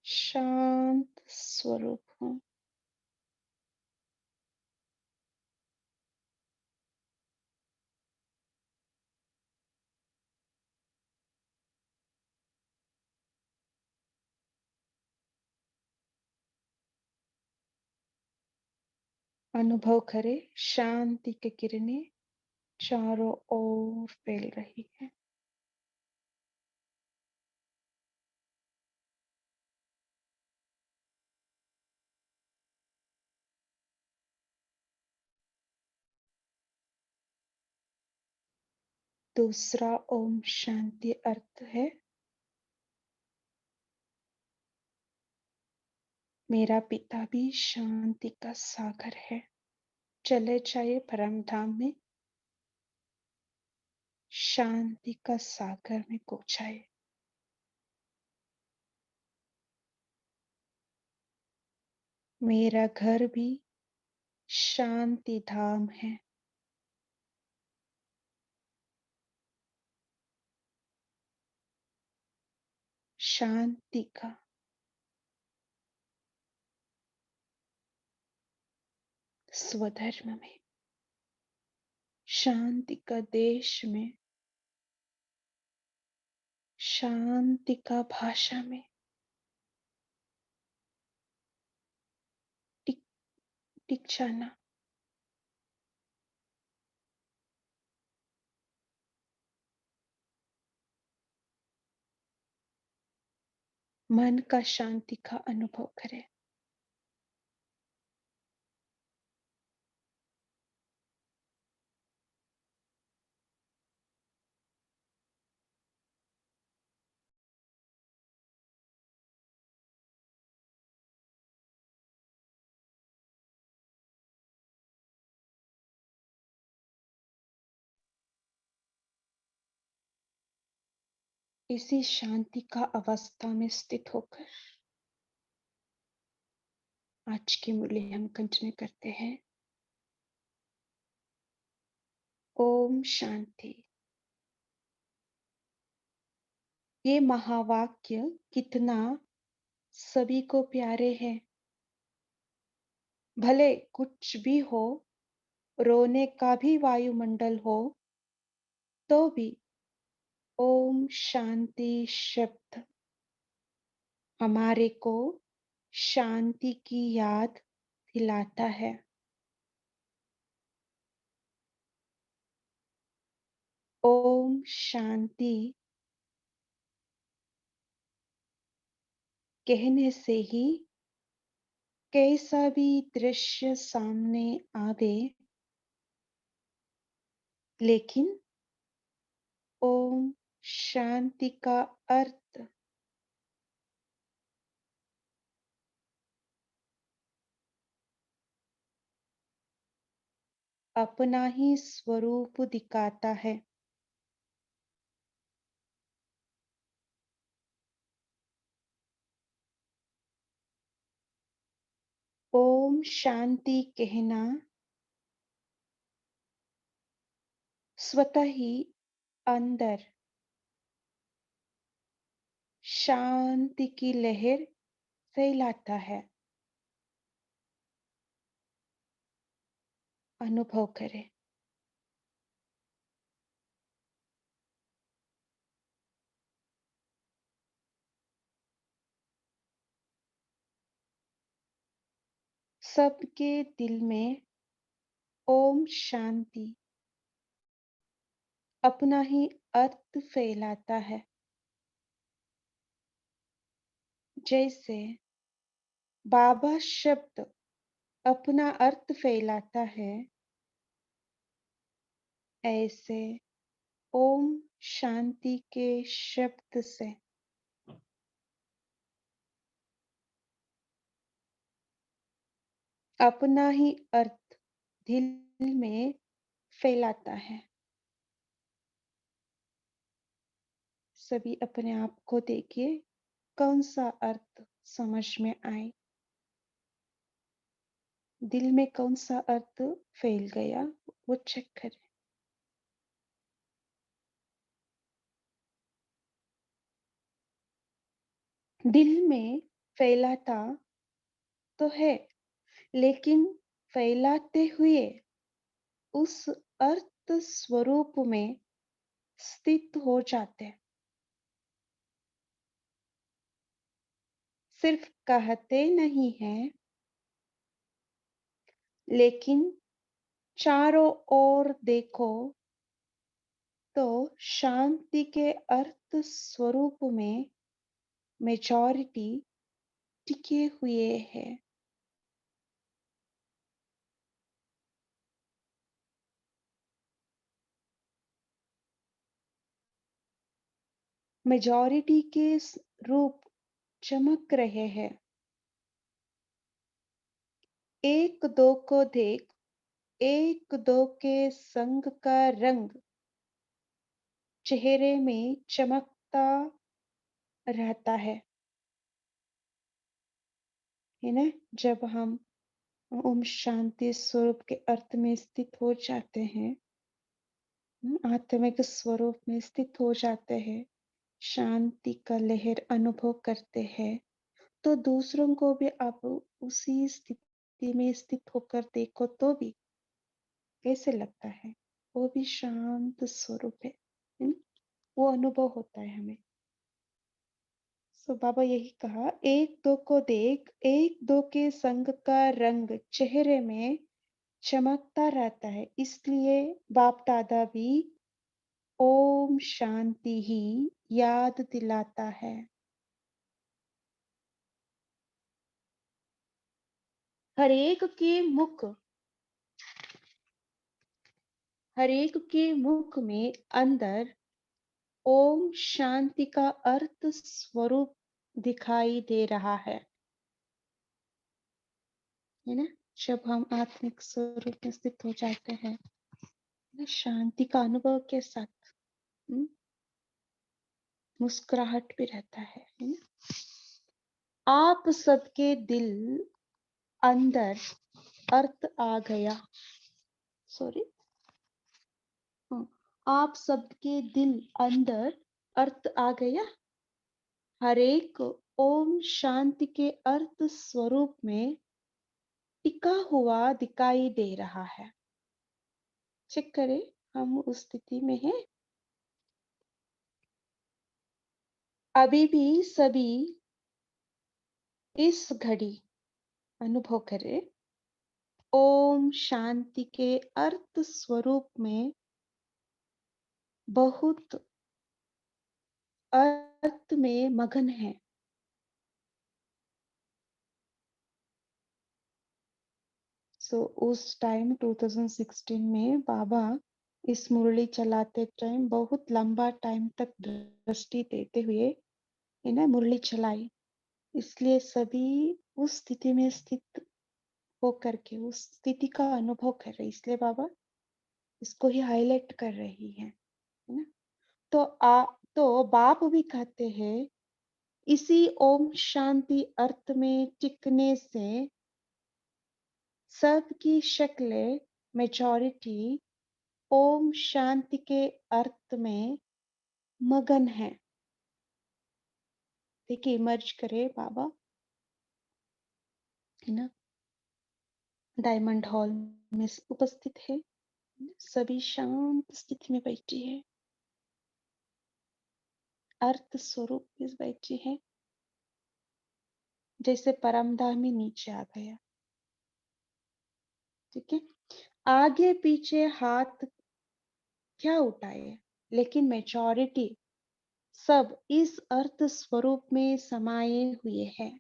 Speaker 1: शांत स्वरूप हूँ। अनुभव करे शांति की किरणें चारों ओर फैल रही है। दूसरा ओम शांति अर्थ है मेरा पिता भी शांति का सागर है। चले जाइए परम धाम में, शांति का सागर में खो जाए। मेरा घर भी शांति धाम है। शांति का स्वधर्म में, शांति का देश में, शांति का भाषा में टिक टिक जाना। मन का शांति का अनुभव करें। इसी शांति का अवस्था में स्थित होकर आज की मुरली हम कंटिन्यू करते हैं। ओम शांति। ये महावाक्य कितना सभी को प्यारे हैं। भले कुछ भी हो, रोने का भी वायुमंडल हो, तो भी ओम शांति शब्द हमारे को शांति की याद दिलाता है। ओम शांति कहने से ही कैसा भी दृश्य सामने आवे, लेकिन ओम शांति का अर्थ अपना ही स्वरूप दिखाता है। ओम शांति कहना स्वतः ही अंदर शांति की लहर फैलाता है। अनुभव करें। सबके दिल में ओम शांति अपना ही अर्थ फैलाता है। जैसे बाबा शब्द अपना अर्थ फैलाता है, ऐसे ओम शांति के शब्द से अपना ही अर्थ दिल में फैलाता है। सभी अपने आप को देखिए, कौन सा अर्थ समझ में आए, दिल में कौन सा अर्थ फैल गया, वो चेक करें। दिल में फैलाता तो है, लेकिन फैलाते हुए उस अर्थ स्वरूप में स्थित हो जाते। सिर्फ कहते नहीं हैं, लेकिन चारों ओर देखो तो शांति के अर्थ स्वरूप में मेजॉरिटी टिके हुए हैं। मेजॉरिटी के रूप चमक रहे हैं। एक दो को देख, एक दो के संग का रंग चेहरे में चमकता रहता है ना? जब हम ओम शांति स्वरूप के अर्थ में स्थित हो जाते हैं, आत्मिक स्वरूप में स्थित हो जाते हैं, शांति का लहर अनुभव करते हैं, तो दूसरों को भी आप उसी स्थिति में स्थित होकर देखो तो भी कैसे लगता है? वो भी शांत स्वरूप है ना? वो अनुभव होता है हमें। बाबा यही कहा, एक दो को देख, एक दो के संग का रंग चेहरे में चमकता रहता है। इसलिए बाप दादा भी ओम शांति ही याद दिलाता है। हरेक के मुख में अंदर ओम शांति का अर्थ स्वरूप दिखाई दे रहा है ना? जब हम आत्मिक स्वरूप में स्थित हो जाते हैं ना, शांति का अनुभव के साथ मुस्कुराहट भी रहता है ना? आप सबके दिल अंदर अर्थ आ गया। सॉरी, आप सबके दिल अंदर अर्थ आ गया। हर एक ओम शांति के अर्थ स्वरूप में टिका हुआ दिखाई दे रहा है। चेक करें, हम उस स्थिति में हैं। अभी भी सभी इस घड़ी अनुभव करें, ओम शांति के अर्थ स्वरूप में बहुत अर्थ में मगन है। उस टाइम 2016 में बाबा इस मुरली चलाते टाइम बहुत लंबा टाइम तक दृष्टि देते हुए है ना मुरली चलाई। इसलिए सभी उस स्थिति में स्थित होकर के उस स्थिति का अनुभव कर रहे, इसलिए बाबा इसको ही हाईलाइट कर रही है ना? तो बाप भी कहते हैं, इसी ओम शांति अर्थ में टिकने से सबकी शक्लें मेजॉरिटी ओम शांति के अर्थ में मगन है। देखिए, इमर्ज करे बाबा है ना, डायमंड हॉल में उपस्थित है, सभी शांत स्थिति में बैठी है, अर्थ स्वरूप में बैठी है, जैसे परमधामी नीचे आ गया। ठीक है, आगे पीछे हाथ क्या उठाए, लेकिन मेजॉरिटी सब इस अर्थ स्वरूप में समाये हुए हैं।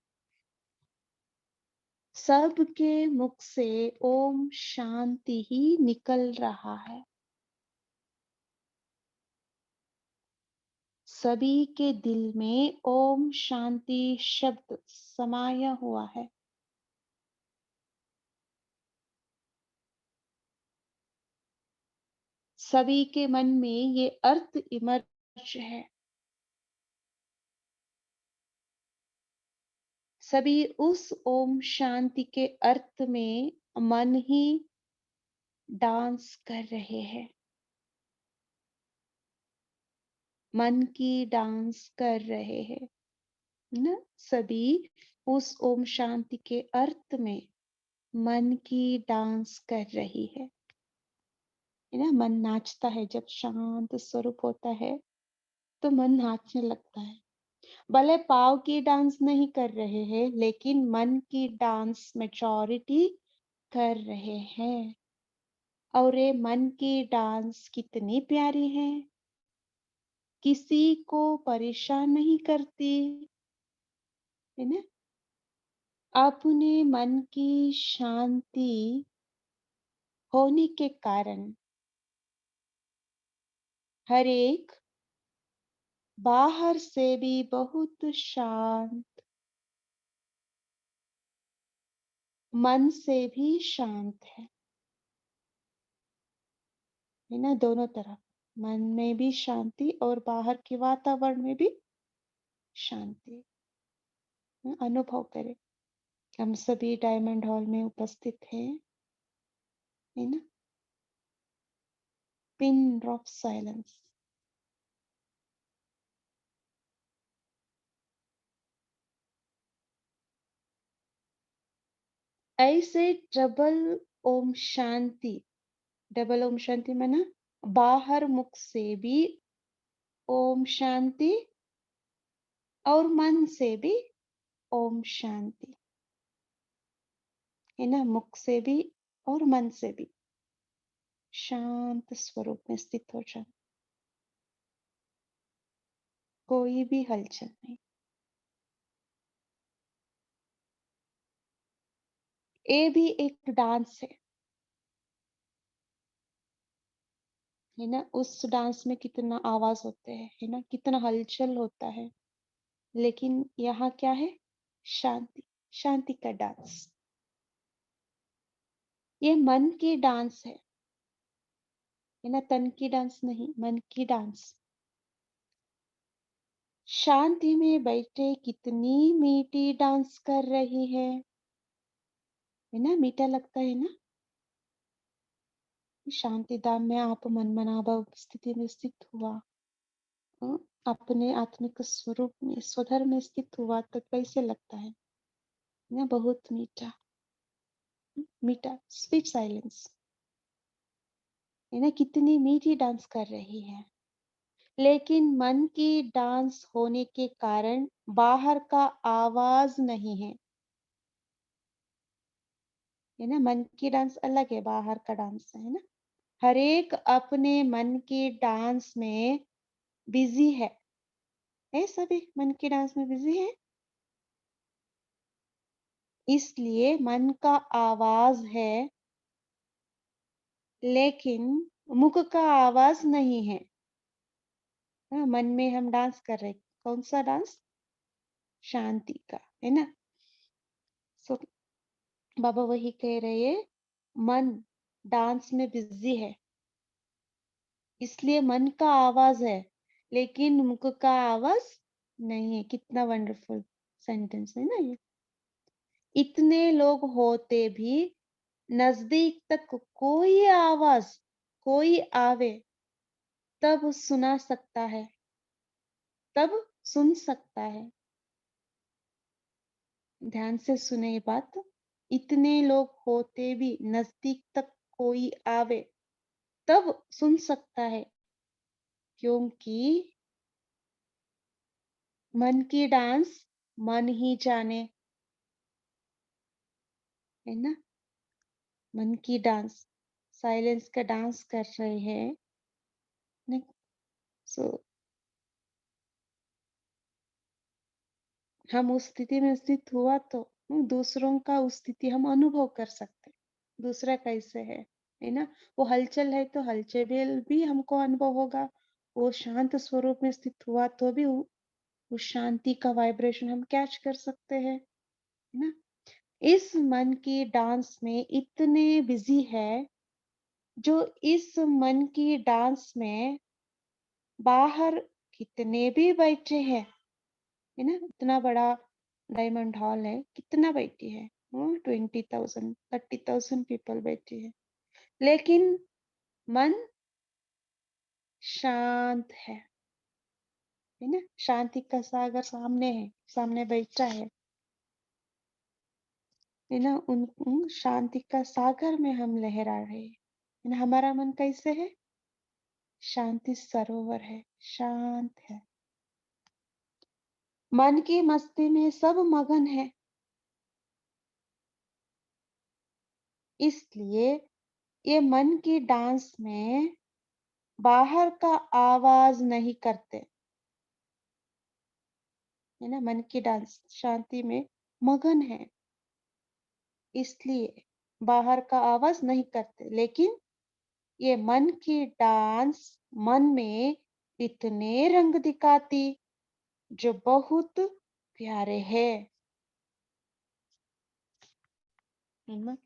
Speaker 1: सबके मुख से ओम शांति ही निकल रहा है। सभी के दिल में ओम शांति शब्द समाया हुआ है। सभी के मन में ये अर्थ इमर्ज है। सभी उस ओम शांति के अर्थ में मन ही डांस कर रहे हैं, मन की डांस कर रहे हैं ना? सभी उस ओम शांति के अर्थ में मन की डांस कर रही है ना? मन नाचता है, जब शांत स्वरूप होता है तो मन नाचने लगता है। भले पाव की डांस नहीं कर रहे हैं, लेकिन मन की डांस मेजॉरिटी कर रहे हैं। और ये मन की डांस कितनी प्यारी है, किसी को परेशान नहीं करती है ना? अपने मन की शांति होने के कारण हर एक बाहर से भी बहुत शांत, मन से भी शांत है ना, दोनों तरफ। मन में भी शांति और बाहर के वातावरण में भी शांति। अनुभव करें। हम सभी डायमंड हॉल में उपस्थित हैं, है ना। Pin drop silence. ऐसे डबल ओम शांति, डबल ओम शांति माना बाहर मुख से भी ओम शांति और मन से भी ओम शांति, है ना। मुख से भी और मन से भी शांत स्वरूप में स्थित हो जाए, कोई भी हलचल नहीं। ये भी एक डांस है ना। उस डांस में कितना आवाज होते हैं, है ना, कितना हलचल होता है, लेकिन यहाँ क्या है? शांति, शांति का डांस। ये मन की डांस है ना, तन की डांस नहीं, मन की डांस। शांति में बैठे कितनी मीठी डांस कर रही है ना, मीठा लगता है ना। शांति धाम में आप मनमना भाव स्थिति में स्थित हुआ, अपने आत्मिक स्वरूप में स्वधर में स्थित हुआ तो कैसे लगता है ना, बहुत मीठा, मीठा स्वीट साइलेंस, है ना। कितनी मीठी डांस कर रही है, लेकिन मन की डांस होने के कारण बाहर का आवाज नहीं है ना। मन की डांस अलग है, बाहर का डांस है ना। हर एक अपने मन की डांस में बिजी है सभी मन की डांस में बिजी है। इसलिए मन का आवाज है, लेकिन मुख का आवाज नहीं है। मन में हम डांस कर रहे, कौन सा डांस? शांति का, है ना। सो बाबा वही कह रहे हैं, मन डांस में बिजी है, इसलिए मन का आवाज है, लेकिन मुख का आवाज नहीं है। कितना वंडरफुल सेंटेंस है ना ये। इतने लोग होते भी नजदीक तक कोई आवाज, कोई आवे तब सुना सकता है, तब सुन सकता है। ध्यान से सुने ये बात। इतने लोग होते भी नजदीक तक कोई आवे तब सुन सकता है, क्योंकि मन की डांस मन ही जाने, है ना। मन की डांस, साइलेंस का डांस कर रहे हैं ना। सो हम उस स्थिति में स्थित हुआ तो दूसरों का उस स्थिति हम अनुभव कर सकते, दूसरा कैसे है ना। वो हलचल है तो हलचल भी हमको अनुभव होगा। वो शांत स्वरूप में स्थित हुआ तो भी उस शांति का वाइब्रेशन हम कैच कर सकते हैं, है ना। इस मन की डांस में इतने बिजी है, जो इस मन की डांस में बाहर कितने भी बैठे हैं, है ना। इतना बड़ा डायमंड हॉल है, कितना बैठी है? 20,000 30,000 पीपल बैठी है, लेकिन मन शांत है ना। शांति का सागर सामने है, सामने बैठा है ना। उन शांति का सागर में हम लहरा रहे हैं, है ना। हमारा मन कैसे है? शांति सरोवर है, शांत है। मन की मस्ती में सब मगन है, इसलिए ये मन की डांस में बाहर का आवाज नहीं करते, है ना। मन की डांस शांति में मगन है, इसलिए बाहर का आवाज नहीं करते, लेकिन ये मन की डांस मन में इतने रंग दिखाती जो बहुत प्यारे हैं। है ना?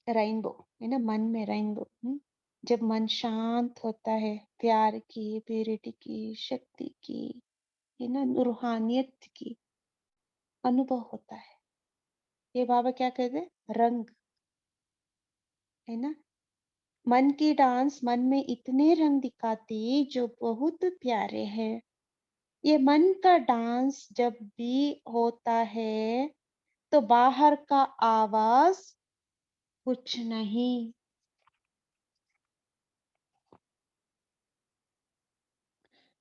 Speaker 1: रेनबो, है ना, मन में रेनबो। जब मन शांत होता है, प्यार की, प्यूरिटी की, शक्ति की, है ना, रूहानियत की अनुभव होता है। ये बाबा क्या कहते हैं? रंग, है ना। मन की डांस मन में इतने रंग दिखाती जो बहुत प्यारे हैं। ये मन का डांस जब भी होता है तो बाहर का आवाज कुछ नहीं।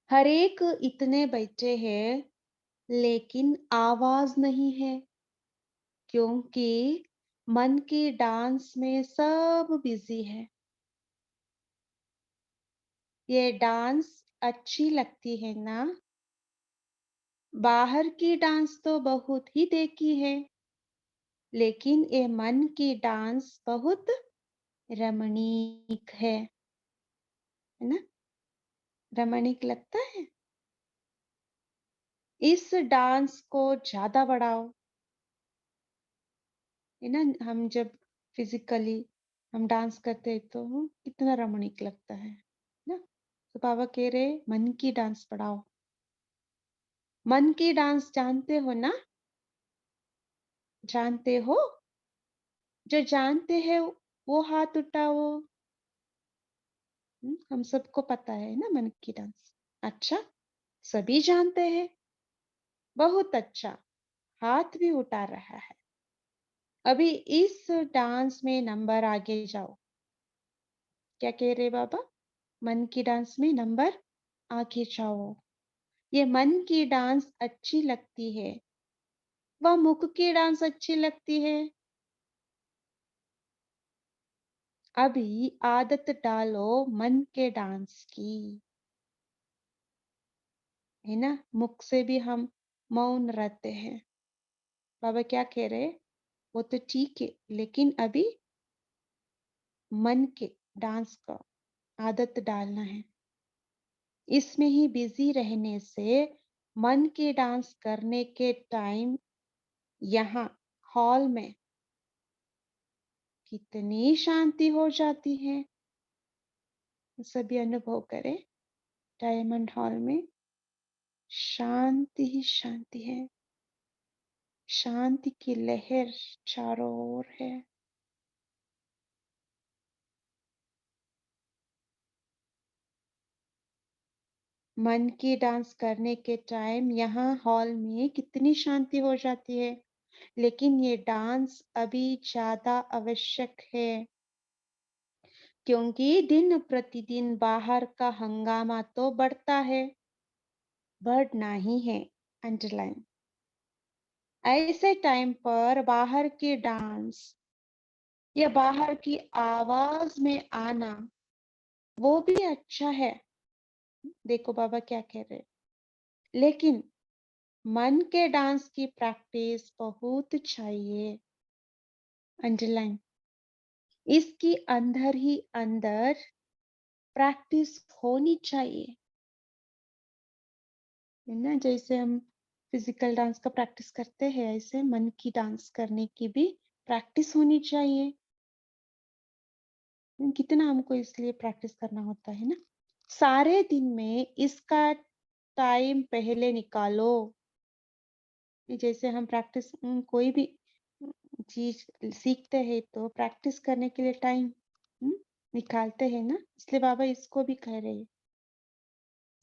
Speaker 1: हर एक इतने बैठे हैं लेकिन आवाज नहीं है, क्योंकि मन की डांस में सब बिजी है। ये डांस अच्छी लगती है ना? बाहर की डांस तो बहुत ही देखी है, लेकिन ये मन की डांस बहुत रमणीक है ना? रमणीक लगता है। इस डांस को ज्यादा बढ़ाओ, है ना। हम जब फिजिकली हम डांस करते हैं तो कितना रमणीक लगता है ना। तो बाबा कह रहे मन की डांस बढ़ाओ। मन की डांस जानते हो ना? जानते हो? जो जानते हैं वो हाथ उठाओ। हम सबको पता है ना मन की डांस। अच्छा, सभी जानते हैं। बहुत अच्छा, हाथ भी उठा रहा है। अभी इस डांस में नंबर आगे जाओ। क्या कह रहे बाबा? मन की डांस में नंबर आगे जाओ। ये मन की डांस अच्छी लगती है, वह मुख की डांस अच्छी लगती है। अभी आदत डालो मन के डांस की, है ना। मुख से भी हम मौन रहते हैं। बाबा क्या कह रहे? वो तो ठीक है, लेकिन अभी मन के डांस का आदत डालना है। इसमें ही बिजी रहने से मन के डांस करने के टाइम यहाँ हॉल में कितनी शांति हो जाती है। सभी अनुभव करें। डायमंड हॉल में शांति ही शांति है। शांति की लहर चारों ओर है। मन की डांस करने के टाइम यहाँ हॉल में कितनी शांति हो जाती है, लेकिन ये डांस अभी ज्यादा आवश्यक है, क्योंकि दिन प्रतिदिन बाहर का हंगामा तो बढ़ता है, बढ़ना ही है। अंडरलाइन। ऐसे टाइम पर बाहर की डांस या बाहर की आवाज में आना वो भी अच्छा है। देखो बाबा क्या कह रहे, लेकिन मन के डांस की प्रैक्टिस बहुत चाहिए। अंडरलाइन। इसकी अंदर ही अंदर प्रैक्टिस होनी चाहिए, है ना। जैसे हम फिजिकल डांस का प्रैक्टिस करते हैं, ऐसे मन की डांस करने की भी प्रैक्टिस होनी चाहिए। कितना हमको इसलिए प्रैक्टिस करना होता है ना। सारे दिन में इसका टाइम पहले निकालो। जैसे हम प्रैक्टिस कोई भी चीज सीखते हैं तो प्रैक्टिस करने के लिए टाइम निकालते हैं ना। इसलिए बाबा इसको भी कह रहे हैं,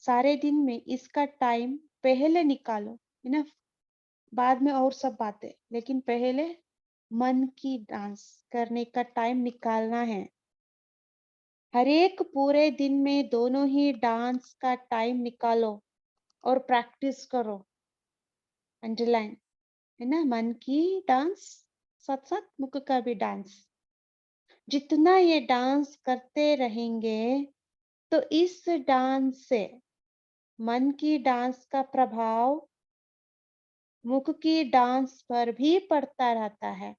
Speaker 1: सारे दिन में इसका टाइम पहले निकालो, है ना। बाद में और सब बातें, लेकिन पहले मन की डांस करने का टाइम निकालना है। हर एक पूरे दिन में दोनों ही डांस का टाइम निकालो और प्रैक्टिस करो। अंडरलाइन, है ना। मन की डांस साथ साथ मुख का भी डांस। जितना ये डांस करते रहेंगे तो इस डांस से मन की डांस का प्रभाव मुख की डांस पर भी पड़ता रहता है।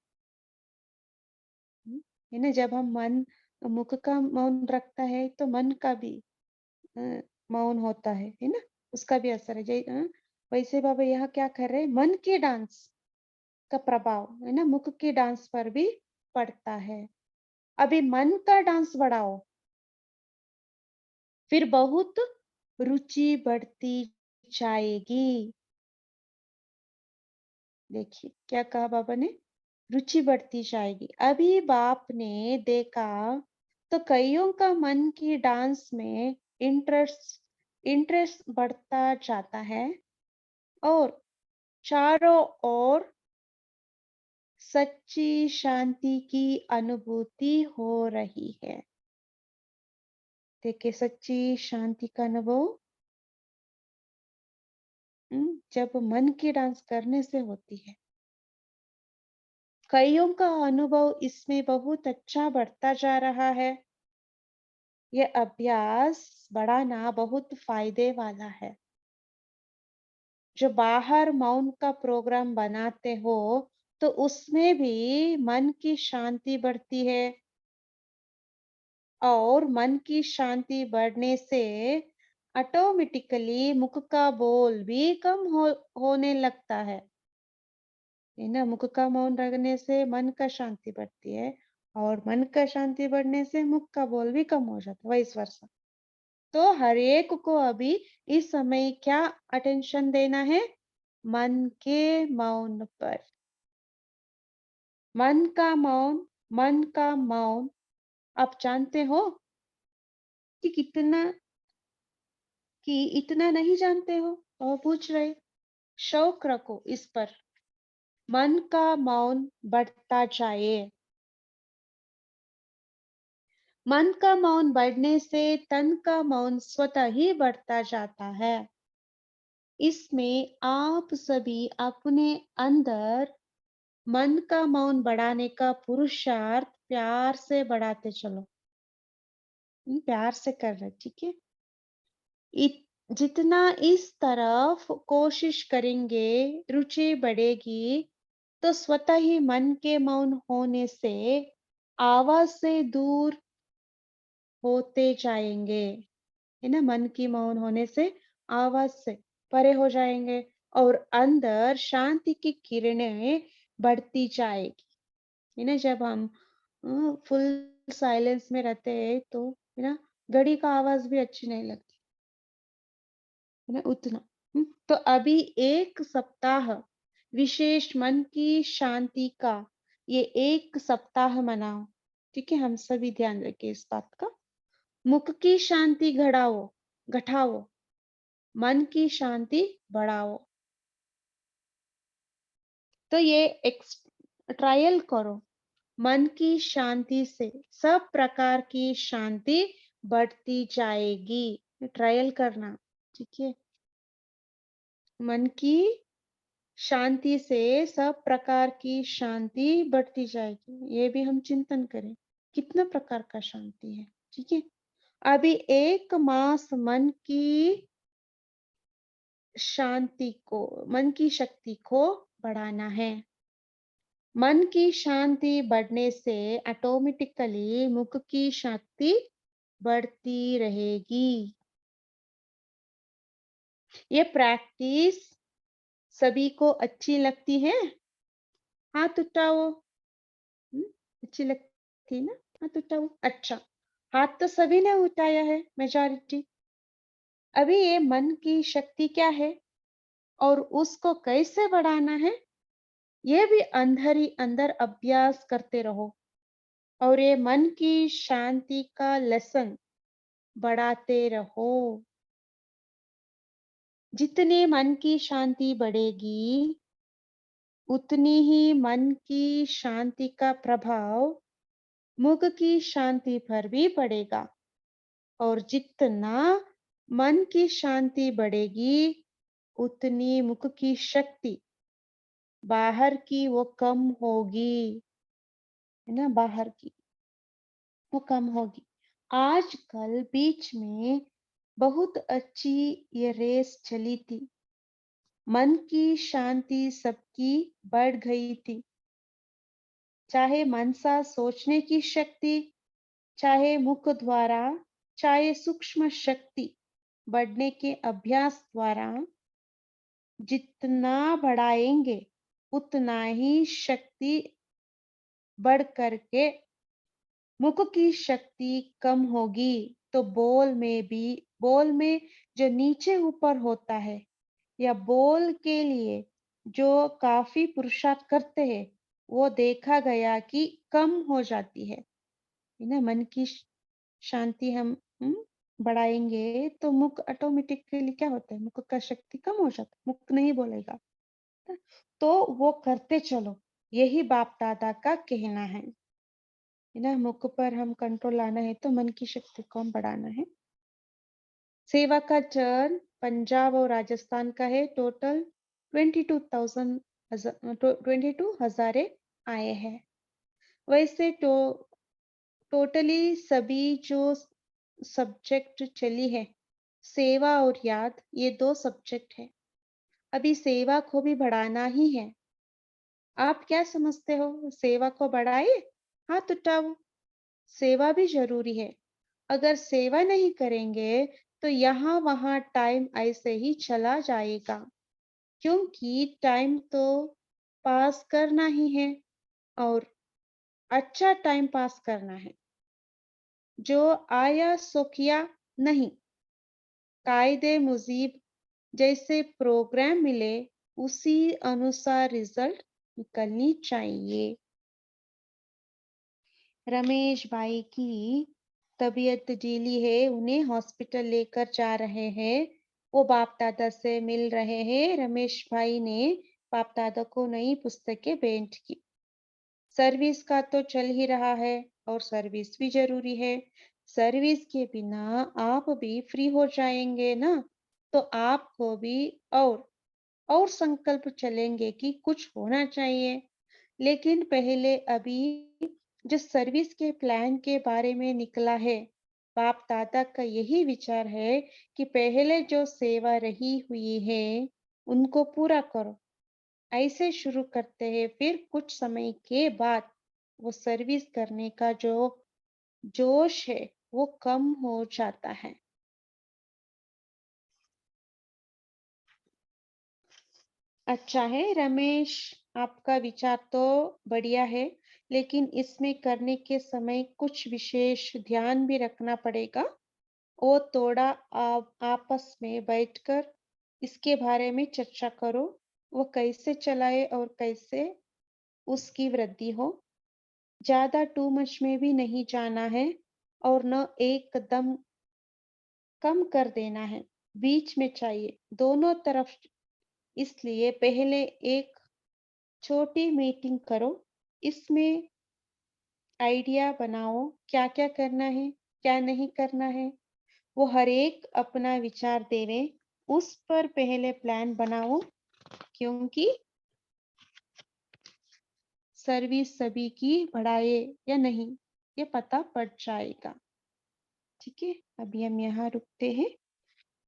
Speaker 1: है ना। जब हम मन मुख का मौन रखता है तो मन का भी मौन होता है ना, उसका भी असर है। वैसे बाबा यहाँ क्या कर रहे हैं, मन के डांस का प्रभाव है ना मुख के डांस पर भी पड़ता है। अभी मन का डांस बढ़ाओ, फिर बहुत रुचि बढ़ती जाएगी। देखिए क्या कहा बाबा ने, रुचि बढ़ती जाएगी। अभी बाप ने देखा तो कईयों का मन की डांस में इंटरेस्ट इंटरेस्ट बढ़ता जाता है और चारों ओर सच्ची शांति की अनुभूति हो रही है। देखिए सच्ची शांति का अनुभव जब मन की डांस करने से होती है। कईयों का अनुभव इसमें बहुत अच्छा बढ़ता जा रहा है। यह अभ्यास बढ़ाना बहुत फायदे वाला है। जो बाहर मौन का प्रोग्राम बनाते हो तो उसमें भी मन की शांति बढ़ती है और मन की शांति बढ़ने से ऑटोमेटिकली मुख का बोल भी कम होने लगता है ना। मुख का मौन रखने से मन का शांति बढ़ती है और मन का शांति बढ़ने से मुख का बोल भी कम हो जाता है, वाइस वर्सा। तो हर एक को अभी इस समय क्या अटेंशन देना है, मन के मौन पर। मन का मौन, मन का मौन। आप जानते हो कि कितना, कि इतना नहीं जानते हो और पूछ रहे, शौक रखो इस पर। मन का मौन बढ़ता जाए। मन का मौन बढ़ने से तन का मौन स्वतः ही बढ़ता जाता है। इसमें आप सभी अपने अंदर मन का मौन बढ़ाने का पुरुषार्थ प्यार से बढ़ाते चलो। प्यार से कर रहे, ठीक है। जितना इस तरफ कोशिश करेंगे, रुचि बढ़ेगी, तो स्वतः ही मन के मौन होने से आवाज से दूर होते जाएंगे, है ना। मन की मौन होने से आवाज से परे हो जाएंगे और अंदर शांति की किरणें बढ़ती जाएगी, है ना। जब हम फुल साइलेंस में रहते हैं तो है ना, घड़ी का आवाज भी अच्छी नहीं लगती, है ना, उतना। तो अभी एक सप्ताह विशेष मन की शांति का, ये एक सप्ताह मनाओ, ठीक है। हम सभी ध्यान रखें इस बात का। मुख की शांति घटाओ, मन की शांति बढ़ाओ। तो ये ट्रायल करो। मन की शांति से सब प्रकार की शांति बढ़ती जाएगी। ट्रायल करना, ठीक है। मन की शांति से सब प्रकार की शांति बढ़ती जाएगी। ये भी हम चिंतन करें, कितना प्रकार का शांति है, ठीक है। अभी एक मास मन की शक्ति को बढ़ाना है। मन की शांति बढ़ने से ऑटोमेटिकली मुख की शक्ति बढ़ती रहेगी। ये प्रैक्टिस सभी को अच्छी लगती है? हाथ उठाओ। अच्छी लगती है ना, हाथ उठाओ। अच्छा, हाथ तो सभी ने उठाया है, मेजॉरिटी। अभी ये मन की शक्ति क्या है और उसको कैसे बढ़ाना है, ये भी अंदर ही अंदर अभ्यास करते रहो और ये मन की शांति का लेसन बढ़ाते रहो। जितने मन की शांति बढ़ेगी, उतनी ही मन की शांति का प्रभाव मुख की शांति पर भी पड़ेगा और जितना मन की शांति बढ़ेगी, उतनी मुख की शक्ति बाहर की वो कम होगी, है ना। बाहर की वो कम होगी। आजकल बीच में बहुत अच्छी ये रेस चली थी, मन की शांति सबकी बढ़ गई थी। चाहे मनसा सोचने की शक्ति, चाहे मुख द्वारा, चाहे सूक्ष्म शक्ति, बढ़ने के अभ्यास द्वारा जितना बढ़ाएंगे उतना ही शक्ति बढ़ करके मुख की शक्ति कम होगी। तो बोल में जो नीचे ऊपर होता है या बोल के लिए जो काफी पुरुषार्थ करते हैं वो देखा गया कि कम हो जाती है ना। मन की शांति हम बढ़ाएंगे तो मुख ऑटोमेटिकली क्या होता है, मुख का शक्ति कम हो जाता है, मुख नहीं बोलेगा। तो वो करते चलो, यही बाप दादा का कहना है ना। मुख पर हम कंट्रोल लाना है तो मन की शक्ति को हम बढ़ाना है। सेवा का टर्न पंजाब और राजस्थान का है। टोटल 22 हजारे आए हैं। वैसे तो टोटली सभी जो सब्जेक्ट चली है, सेवा और याद, ये 2 सब्जेक्ट है। अभी सेवा को भी बढ़ाना ही है। आप क्या समझते हो, सेवा को बढ़ाए? हाथ उठाओ। सेवा भी जरूरी है। अगर सेवा नहीं करेंगे तो यहाँ वहाँ टाइम ऐसे ही चला जाएगा, क्योंकि टाइम तो पास करना ही है और अच्छा टाइम पास करना है। जो आया सो किया नहीं, कायदे मुजीब जैसे प्रोग्राम मिले उसी अनुसार रिजल्ट निकलनी चाहिए। रमेश भाई की तबीयत ढीली है, उन्हें हॉस्पिटल लेकर जा रहे हैं। वो बाप दादा से मिल रहे हैं। रमेश भाई ने बाप दादा को नई पुस्तकें भेंट की। सर्विस का तो चल ही रहा है और सर्विस भी जरूरी है। सर्विस के बिना आप भी फ्री हो जाएंगे ना, तो आपको भी और संकल्प चलेंगे कि कुछ होना चाहिए। लेकिन पहले अभी जो सर्विस के प्लान के बारे में निकला है, बाप दादा का यही विचार है कि पहले जो सेवा रही हुई है उनको पूरा करो। ऐसे शुरू करते हैं, फिर कुछ समय के बाद वो सर्विस करने का जो जोश है वो कम हो जाता है। अच्छा है रमेश, आपका विचार तो बढ़िया है, लेकिन इसमें करने के समय कुछ विशेष ध्यान भी रखना पड़ेगा। वो थोड़ा आप आपस में बैठकर इसके बारे में चर्चा करो, वो कैसे चलाए और कैसे उसकी वृद्धि हो। ज्यादा टू मच में भी नहीं जाना है और न एकदम कम कर देना है, बीच में चाहिए दोनों तरफ। इसलिए पहले एक छोटी मीटिंग करो, इसमें आइडिया बनाओ क्या क्या करना है क्या नहीं करना है। वो हर एक अपना विचार देवे, उस पर पहले प्लान बनाओ, क्योंकि सर्विस सभी की बढ़ाए या नहीं ये पता पड़ जाएगा। ठीक है, अभी हम यहाँ रुकते हैं।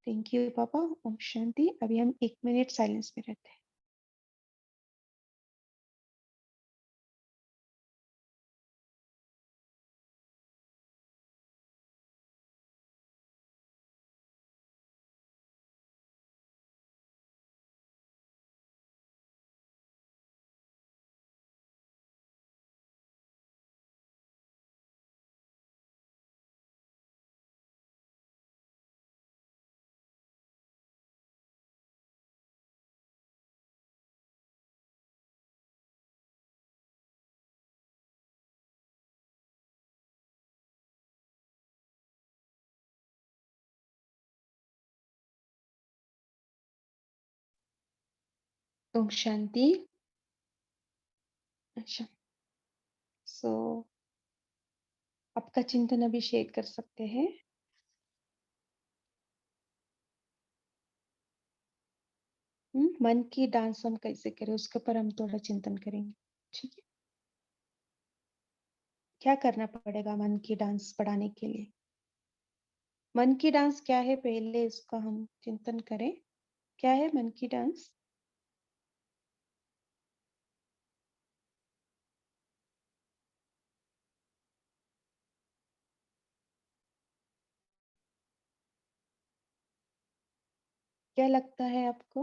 Speaker 1: थैंक यू पापा। ओम शांति। अभी हम 1 मिनट साइलेंस में रहते हैं। ओम शांति। अच्छा, सो आपका चिंतन अभी शेयर कर सकते हैं। मन की डांस हम कैसे करें उसके ऊपर हम थोड़ा चिंतन करेंगे। ठीक है, क्या करना पड़ेगा मन की डांस बढ़ाने के लिए? मन की डांस क्या है, पहले इसका हम चिंतन करें। क्या है मन की डांस? क्या लगता है आपको?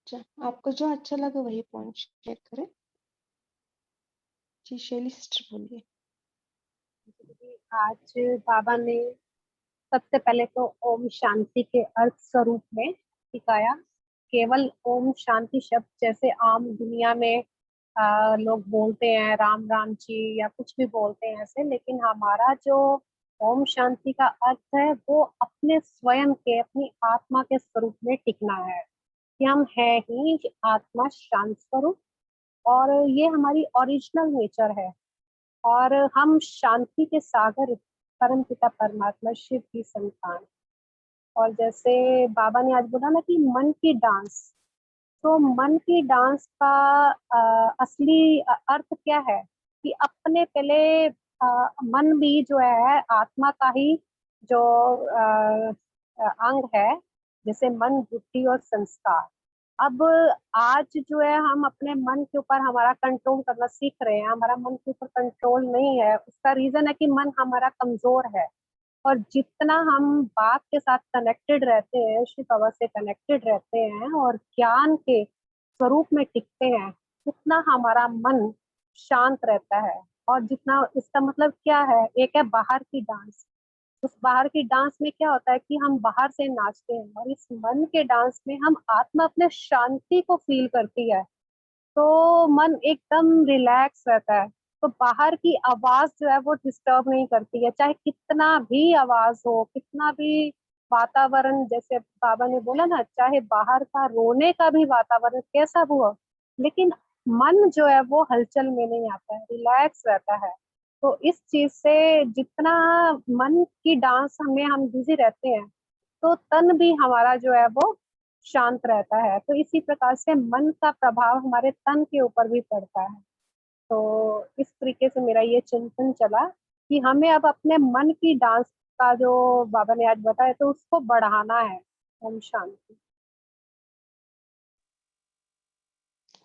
Speaker 1: अच्छा, आपको जो अच्छा लगा वही पॉइंट शेयर करें। जी शैली सिस्टर बोलिए।
Speaker 7: आज बाबा ने सबसे पहले तो ओम शांति के अर्थ स्वरूप में सिखाया। केवल ओम शांति शब्द जैसे आम दुनिया में लोग बोलते हैं राम राम जी या कुछ भी बोलते हैं ऐसे, लेकिन हमारा जो ओम शांति का अर्थ है वो अपने स्वयं के, अपनी आत्मा के स्वरूप में टिकना है कि हम है ही आत्मा शांत स्वरूप, और ये हमारी ओरिजिनल नेचर है। और हम शांति के सागर परम पिता परमात्मा शिव की संतान। और जैसे बाबा ने आज बोला ना कि मन की डांस, तो मन की डांस का असली अर्थ क्या है कि अपने पहले मन भी जो है आत्मा का ही जो अंग है, जैसे मन बुद्धि और संस्कार। अब आज जो है हम अपने मन के ऊपर हमारा कंट्रोल करना सीख रहे हैं, हमारा मन के ऊपर कंट्रोल नहीं है। उसका रीजन है कि मन हमारा कमजोर है। और जितना हम बाप के साथ कनेक्टेड रहते हैं, शिव बाबा से कनेक्टेड रहते हैं और ज्ञान के स्वरूप में टिकते हैं, उतना हमारा मन शांत रहता है। और जितना, इसका मतलब क्या है, एक है बाहर की डांस। उस बाहर की डांस में क्या होता है कि हम बाहर से नाचते हैं, और इस मन के डांस में हम आत्मा अपने शांति को फील करती है, तो मन एकदम रिलैक्स रहता है। तो बाहर की आवाज जो है वो डिस्टर्ब नहीं करती है, चाहे कितना भी आवाज हो, कितना भी वातावरण, जैसे बाबा ने बोला ना, चाहे बाहर का रोने का भी वातावरण कैसा भी हो, लेकिन मन जो है वो हलचल में नहीं आता है, रिलैक्स रहता है। तो इस चीज से जितना मन की डांस में हम बिजी रहते हैं, तो तन भी हमारा जो है वो शांत रहता है। तो इसी प्रकार से मन का प्रभाव हमारे तन के ऊपर भी पड़ता है। तो इस तरीके से मेरा ये चिंतन चला कि हमें अब अपने मन की डांस का, जो बाबा ने आज बताया, तो उसको बढ़ाना है। ओम शांति।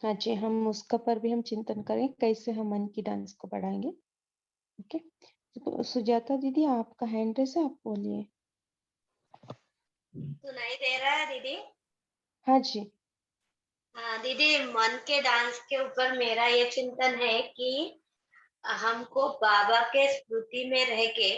Speaker 1: हाँ जी, हम उसका पर भी हम चिंतन करें कैसे हम मन की डांस को बढ़ाएंगे। ओके, तो सुजाता दीदी आपका हैंड रेस है, आप बोलिए।
Speaker 9: सुनाई दे रहा है दीदी?
Speaker 1: हाँ जी।
Speaker 9: हाँ दीदी, मन के डांस के ऊपर मेरा ये चिंतन है कि हमको बाबा के स्मृति में रह के,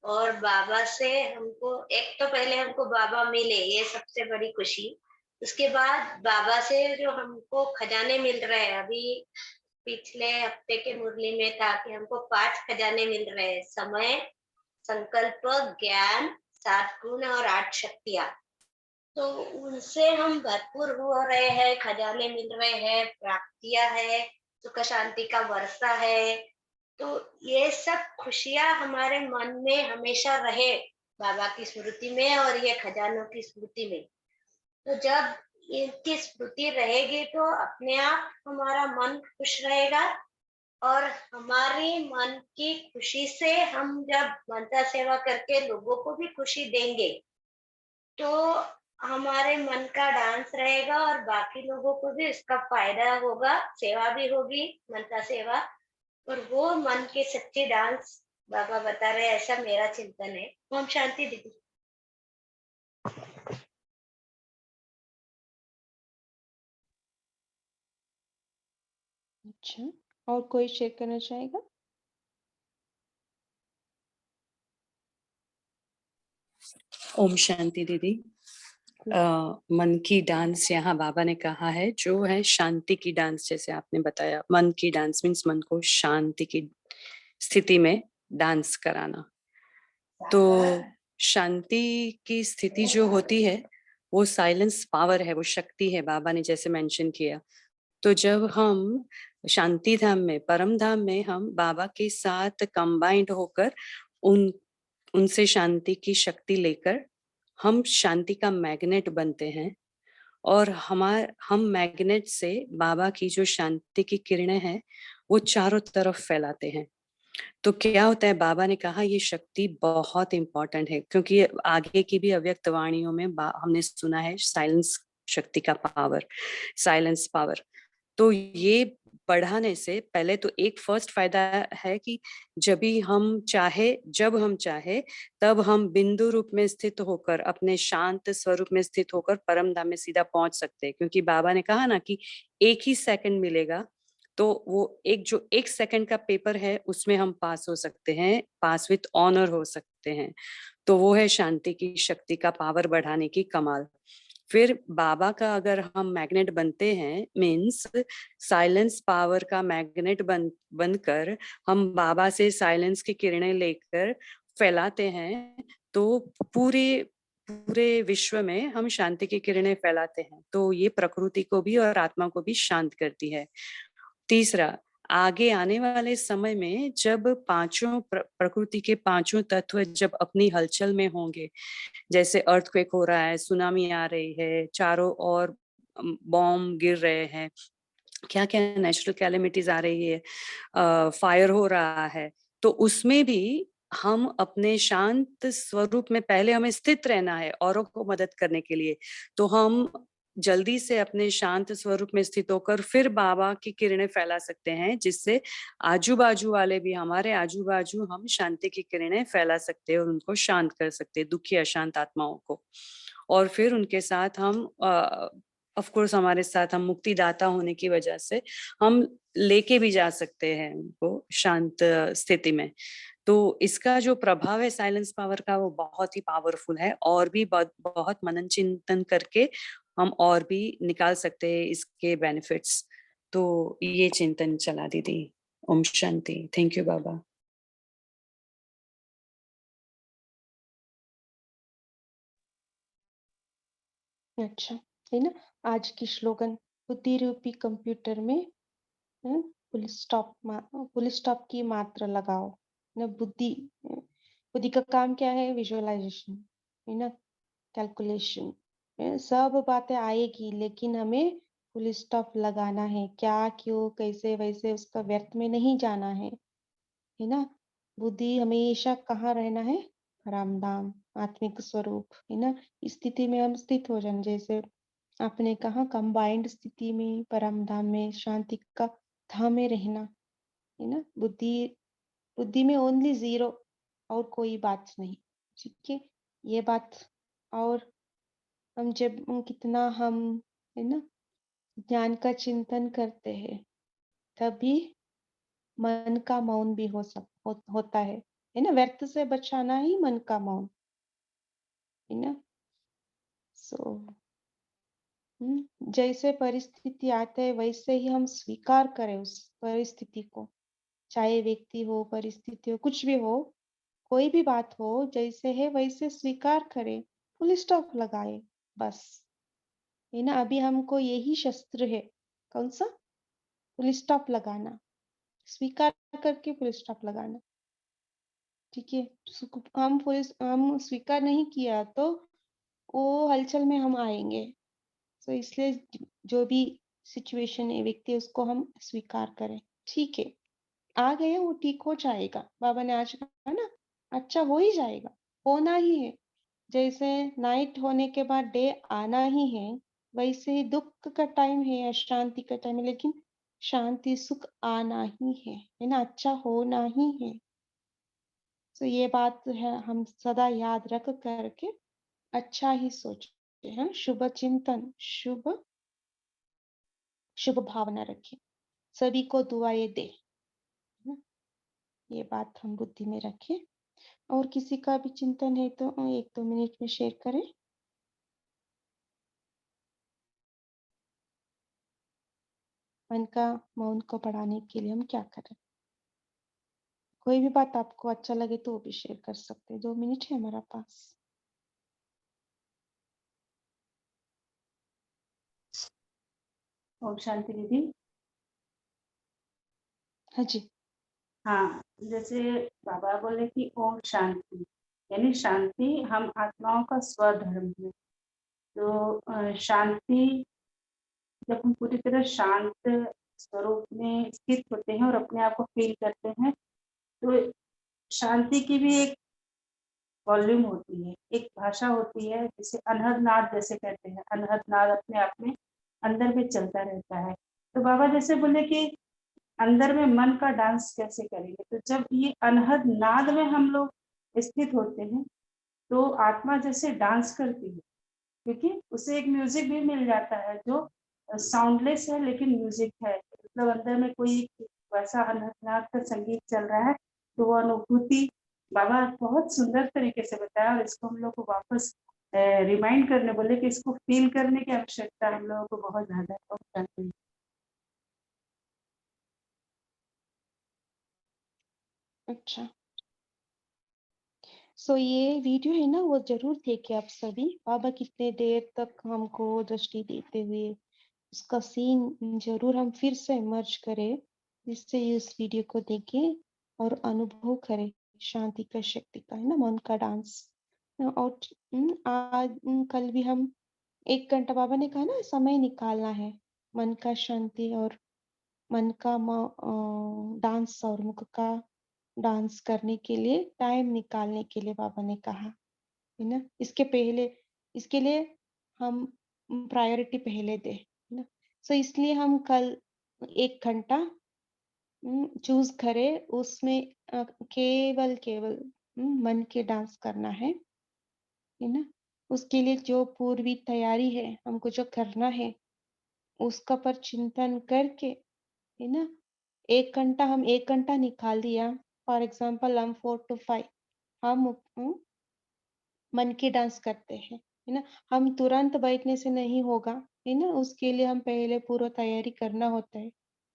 Speaker 9: और बाबा से हमको, एक तो पहले हमको बाबा मिले, ये सबसे बड़ी खुशी। उसके बाद बाबा से जो हमको खजाने मिल रहे हैं, अभी पिछले हफ्ते के मुरली में था कि हमको 5 खजाने मिल रहे हैं: समय, संकल्प, ज्ञान, 7 गुण और 8 शक्तियां। तो उनसे हम भरपूर हो रहे हैं, खजाने मिल रहे हैं, प्राप्तियां है, सुख शांति का वर्षा है। तो ये सब खुशियां हमारे मन में हमेशा रहे, बाबा की स्मृति में और ये खजानों की स्मृति में। तो जब इनकी स्मृति रहेगी तो अपने आप हमारा मन खुश रहेगा, और हमारी मन की खुशी से हम जब मनता सेवा करके लोगों को भी खुशी देंगे, तो हमारे मन का डांस रहेगा और बाकी लोगों को भी इसका फायदा होगा, सेवा भी होगी, मनता सेवा। और वो मन के सच्चे डांस बाबा बता रहे हैं, ऐसा मेरा चिंतन है। ओम शांति दीदी।
Speaker 1: अच्छा, और कोई शेयर करना चाहेगा?
Speaker 5: ओम शांति दीदी। मन की डांस यहाँ बाबा ने कहा है जो है शांति की डांस, जैसे आपने बताया मन की डांस मीन्स मन को शांति की स्थिति में डांस कराना। तो शांति की स्थिति जो होती है वो साइलेंस पावर है, वो शक्ति है, बाबा ने जैसे मेंशन किया। तो जब हम शांति धाम में, परम धाम में हम बाबा के साथ कंबाइंड होकर उनसे शांति की शक्ति लेकर हम शांति का मैग्नेट बनते हैं, और हम मैग्नेट से बाबा की जो शांति की किरणें हैं वो चारों तरफ फैलाते हैं। तो क्या होता है, बाबा ने कहा ये शक्ति बहुत इंपॉर्टेंट है, क्योंकि आगे की भी अव्यक्त वाणियों में हमने सुना है साइलेंस शक्ति का पावर, साइलेंस पावर। तो ये बढ़ाने से पहले तो एक फर्स्ट फायदा है कि जब हम चाहे तब हम बिंदु रूप में स्थित होकर, अपने शांत स्वरूप में स्थित होकर परम धाम में सीधा पहुंच सकते हैं। क्योंकि बाबा ने कहा ना कि एक ही सेकंड मिलेगा, तो वो एक सेकंड का पेपर है उसमें हम पास हो सकते हैं, पास विथ ऑनर हो सकते हैं। तो वो है शांति की शक्ति का पावर बढ़ाने की कमाल। फिर बाबा का अगर हम मैग्नेट बनते हैं, मीन्स साइलेंस पावर का मैग्नेट बनकर हम बाबा से साइलेंस की किरणें लेकर फैलाते हैं, तो पूरे पूरे विश्व में हम शांति की किरणें फैलाते हैं। तो ये प्रकृति को भी और आत्मा को भी शांत करती है। तीसरा, आगे आने वाले समय में जब पांचों प्रकृति के पांचों तत्व जब अपनी हलचल में होंगे, जैसे अर्थक्वेक हो रहा है, सुनामी आ रही है, चारों ओर बॉम्ब गिर रहे हैं, क्या क्या नेचुरल कैलेमिटीज आ रही है, फायर हो रहा है, तो उसमें भी हम अपने शांत स्वरूप में पहले हमें स्थित रहना है औरों को मदद करने के लिए। तो हम जल्दी से अपने शांत स्वरूप में स्थित होकर फिर बाबा की किरणें फैला सकते हैं, जिससे आजू बाजू वाले भी, हमारे आजू बाजू हम शांति की किरणें फैला सकते हैं और उनको शांत कर सकते हैं, दुखी अशांत आत्माओं को। और फिर उनके साथ हम ऑफ कोर्स हमारे साथ हम मुक्तिदाता होने की वजह से हम लेके भी जा सकते हैं उनको शांत स्थिति में। तो इसका जो प्रभाव है साइलेंस पावर का, वो बहुत ही पावरफुल है। और भी बहुत मनन चिंतन करके हम और भी निकाल सकते हैं इसके बेनिफिट्स। तो ये चिंतन चला दीदी। ओम शांति। थैंक यू बाबा।
Speaker 1: अच्छा, है ना। आज की स्लोगन, बुद्धि रूपी कंप्यूटर में फुल स्टॉप की मात्रा लगाओ। ना बुद्धि बुद्धि का काम क्या है? विजुअलाइजेशन, है ना, कैलकुलेशन, सब बातें आएगी, लेकिन हमें फुल स्टॉप लगाना है। क्या, क्यों, कैसे, वैसे उसका व्यर्थ में नहीं जाना है ना। बुद्धि हमेशा कहाँ रहना है? रामधाम, आत्मिक स्वरूप, है ना। इस स्थिति में हम स्थित हो जाए, जैसे आपने कहा कंबाइंड स्थिति में, परम धाम में, शांति का धाम में रहना, है ना। बुद्धि बुद्धि में ओनली जीरो, और कोई बात नहीं। ठीक है, ये बात। और हम जब कितना हम, है ना, ज्ञान का चिंतन करते हैं, तभी मन का मौन भी होता है ना। व्यर्थ से बचाना ही मन का मौन, है ना। सो जैसे परिस्थिति आते है, वैसे ही हम स्वीकार करें उस परिस्थिति को। चाहे व्यक्ति हो, परिस्थिति हो, कुछ भी हो, कोई भी बात हो, जैसे है वैसे स्वीकार करें, फुल स्टॉप लगाए, बस, है ना। अभी हमको यही शस्त्र है। कौन सा? फुल स्टॉप लगाना, स्वीकार करके फुल स्टॉप लगाना। ठीक है, हम स्वीकार नहीं किया तो वो हलचल में हम आएंगे। तो इसलिए जो भी सिचुएशन है, व्यक्ति, उसको हम स्वीकार करें। ठीक है, आ गया, वो ठीक हो जाएगा। बाबा ने आज कहा ना, अच्छा हो ही जाएगा, होना ही है। जैसे नाइट होने के बाद डे आना ही है, वैसे ही दुख का टाइम है, अशांति का टाइम है, लेकिन शांति सुख आना ही है ना, अच्छा होना ही है। तो ये बात है, हम सदा याद रख करके अच्छा ही सोचे हैं, शुभ चिंतन, शुभ शुभ भावना रखें, सभी को दुआएं दे, है ना? ये बात हम बुद्धि में रखें। और किसी का भी चिंतन है तो 1-2 मिनट में शेयर करें। मन का मौन को बढ़ाने के लिए हम क्या करें? कोई भी बात आपको अच्छा लगे तो वो भी शेयर कर सकते हैं। 2 मिनट है हमारा पास।
Speaker 2: ओम शांति दीदी।
Speaker 1: हाँ जी।
Speaker 2: हाँ, जैसे बाबा बोले कि ओम शांति, यानी शांति हम आत्माओं का स्वधर्म है। तो शांति, जब हम पूरी तरह शांत स्वरूप में स्थित होते हैं और अपने आप को फील करते हैं,
Speaker 10: तो शांति की भी एक वॉल्यूम होती है, एक भाषा होती है, जिसे अनहद नाद जैसे कहते हैं। अनहद नाद अपने आप में अंदर में चलता रहता है। तो बाबा जैसे बोले कि अंदर में मन का डांस कैसे करेंगे, तो जब ये अनहद नाद में हम लोग स्थित होते हैं तो आत्मा जैसे डांस करती है, क्योंकि उसे एक म्यूजिक भी मिल जाता है जो साउंडलेस है लेकिन म्यूजिक है। मतलब अंदर में कोई वैसा अनहद नाद का संगीत चल रहा है, तो वो अनुभूति बाबा बहुत सुंदर तरीके से बताया। और इसको हम लोग को वापस रिमाइंड करने बोले कि इसको फील करने की आवश्यकता हम लोगों को बहुत ज्यादा है। बहुत करते हैं।
Speaker 1: अच्छा, सो ये वीडियो है ना, वो जरूर देखे आप सभी। बाबा कितने देर तक हमको दृष्टि देते हुए उसका सीन जरूर हम फिर से इमर्ज करें, जिससे इस वीडियो को देखें और अनुभव करें शांति का, शक्ति का, है ना, मन का डांस। और आज कल भी हम 1 घंटा, बाबा ने कहा ना, समय निकालना है मन का शांति और मन का डांस और मुख का डांस करने के लिए, टाइम निकालने के लिए बाबा ने कहा, है ना। इसके लिए हम प्रायोरिटी पहले दे, है ना। सो इसलिए हम कल 1 घंटा चूज करें, उसमें केवल मन के डांस करना है ना। उसके लिए जो पूर्वी तैयारी है, हमको जो करना है, उसका पर चिंतन करके, है ना। 1 घंटा, हम 1 घंटा निकाल दिया। फॉर एग्जाम्पल हम 4 to 5 हम मन की डांस करते हैं, है ना। हम तुरंत बैठने से नहीं होगा, है ना। उसके लिए हम पहले पूर्व तैयारी करना होता है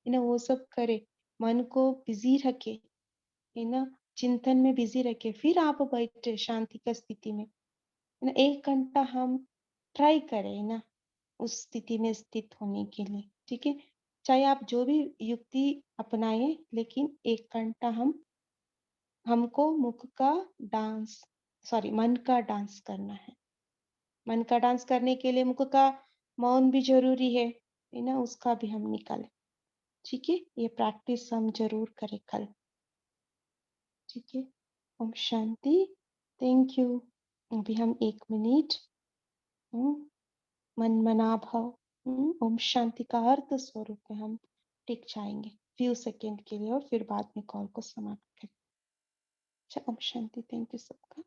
Speaker 1: ना। वो सब करे, मन को बिजी रखे, है ना, चिंतन में बिजी रखे, फिर आप बैठे शांति का स्थिति में, है ना। 1 घंटा हम ट्राई करें, है ना, उस स्थिति में स्थित होने के लिए, ठीक है। चाहे आप जो भी युक्ति अपनाए, लेकिन 1 घंटा हमको मुख का डांस, सॉरी, मन का डांस करना है। मन का डांस करने के लिए मुख का मौन भी जरूरी है ना, उसका भी हम निकालें, ठीक है। ये प्रैक्टिस हम जरूर करें कल, ठीक है। ओम शांति। Thank you. अभी हम 1 मिनट मन मना भाव ओम शांति का अर्थ स्वरूप में हम टिक जाएंगे फ्यू सेकेंड के लिए, और फिर बाद में कॉल को समाप्त करें। अच्छा, ओम शांति। थैंक यू सबका।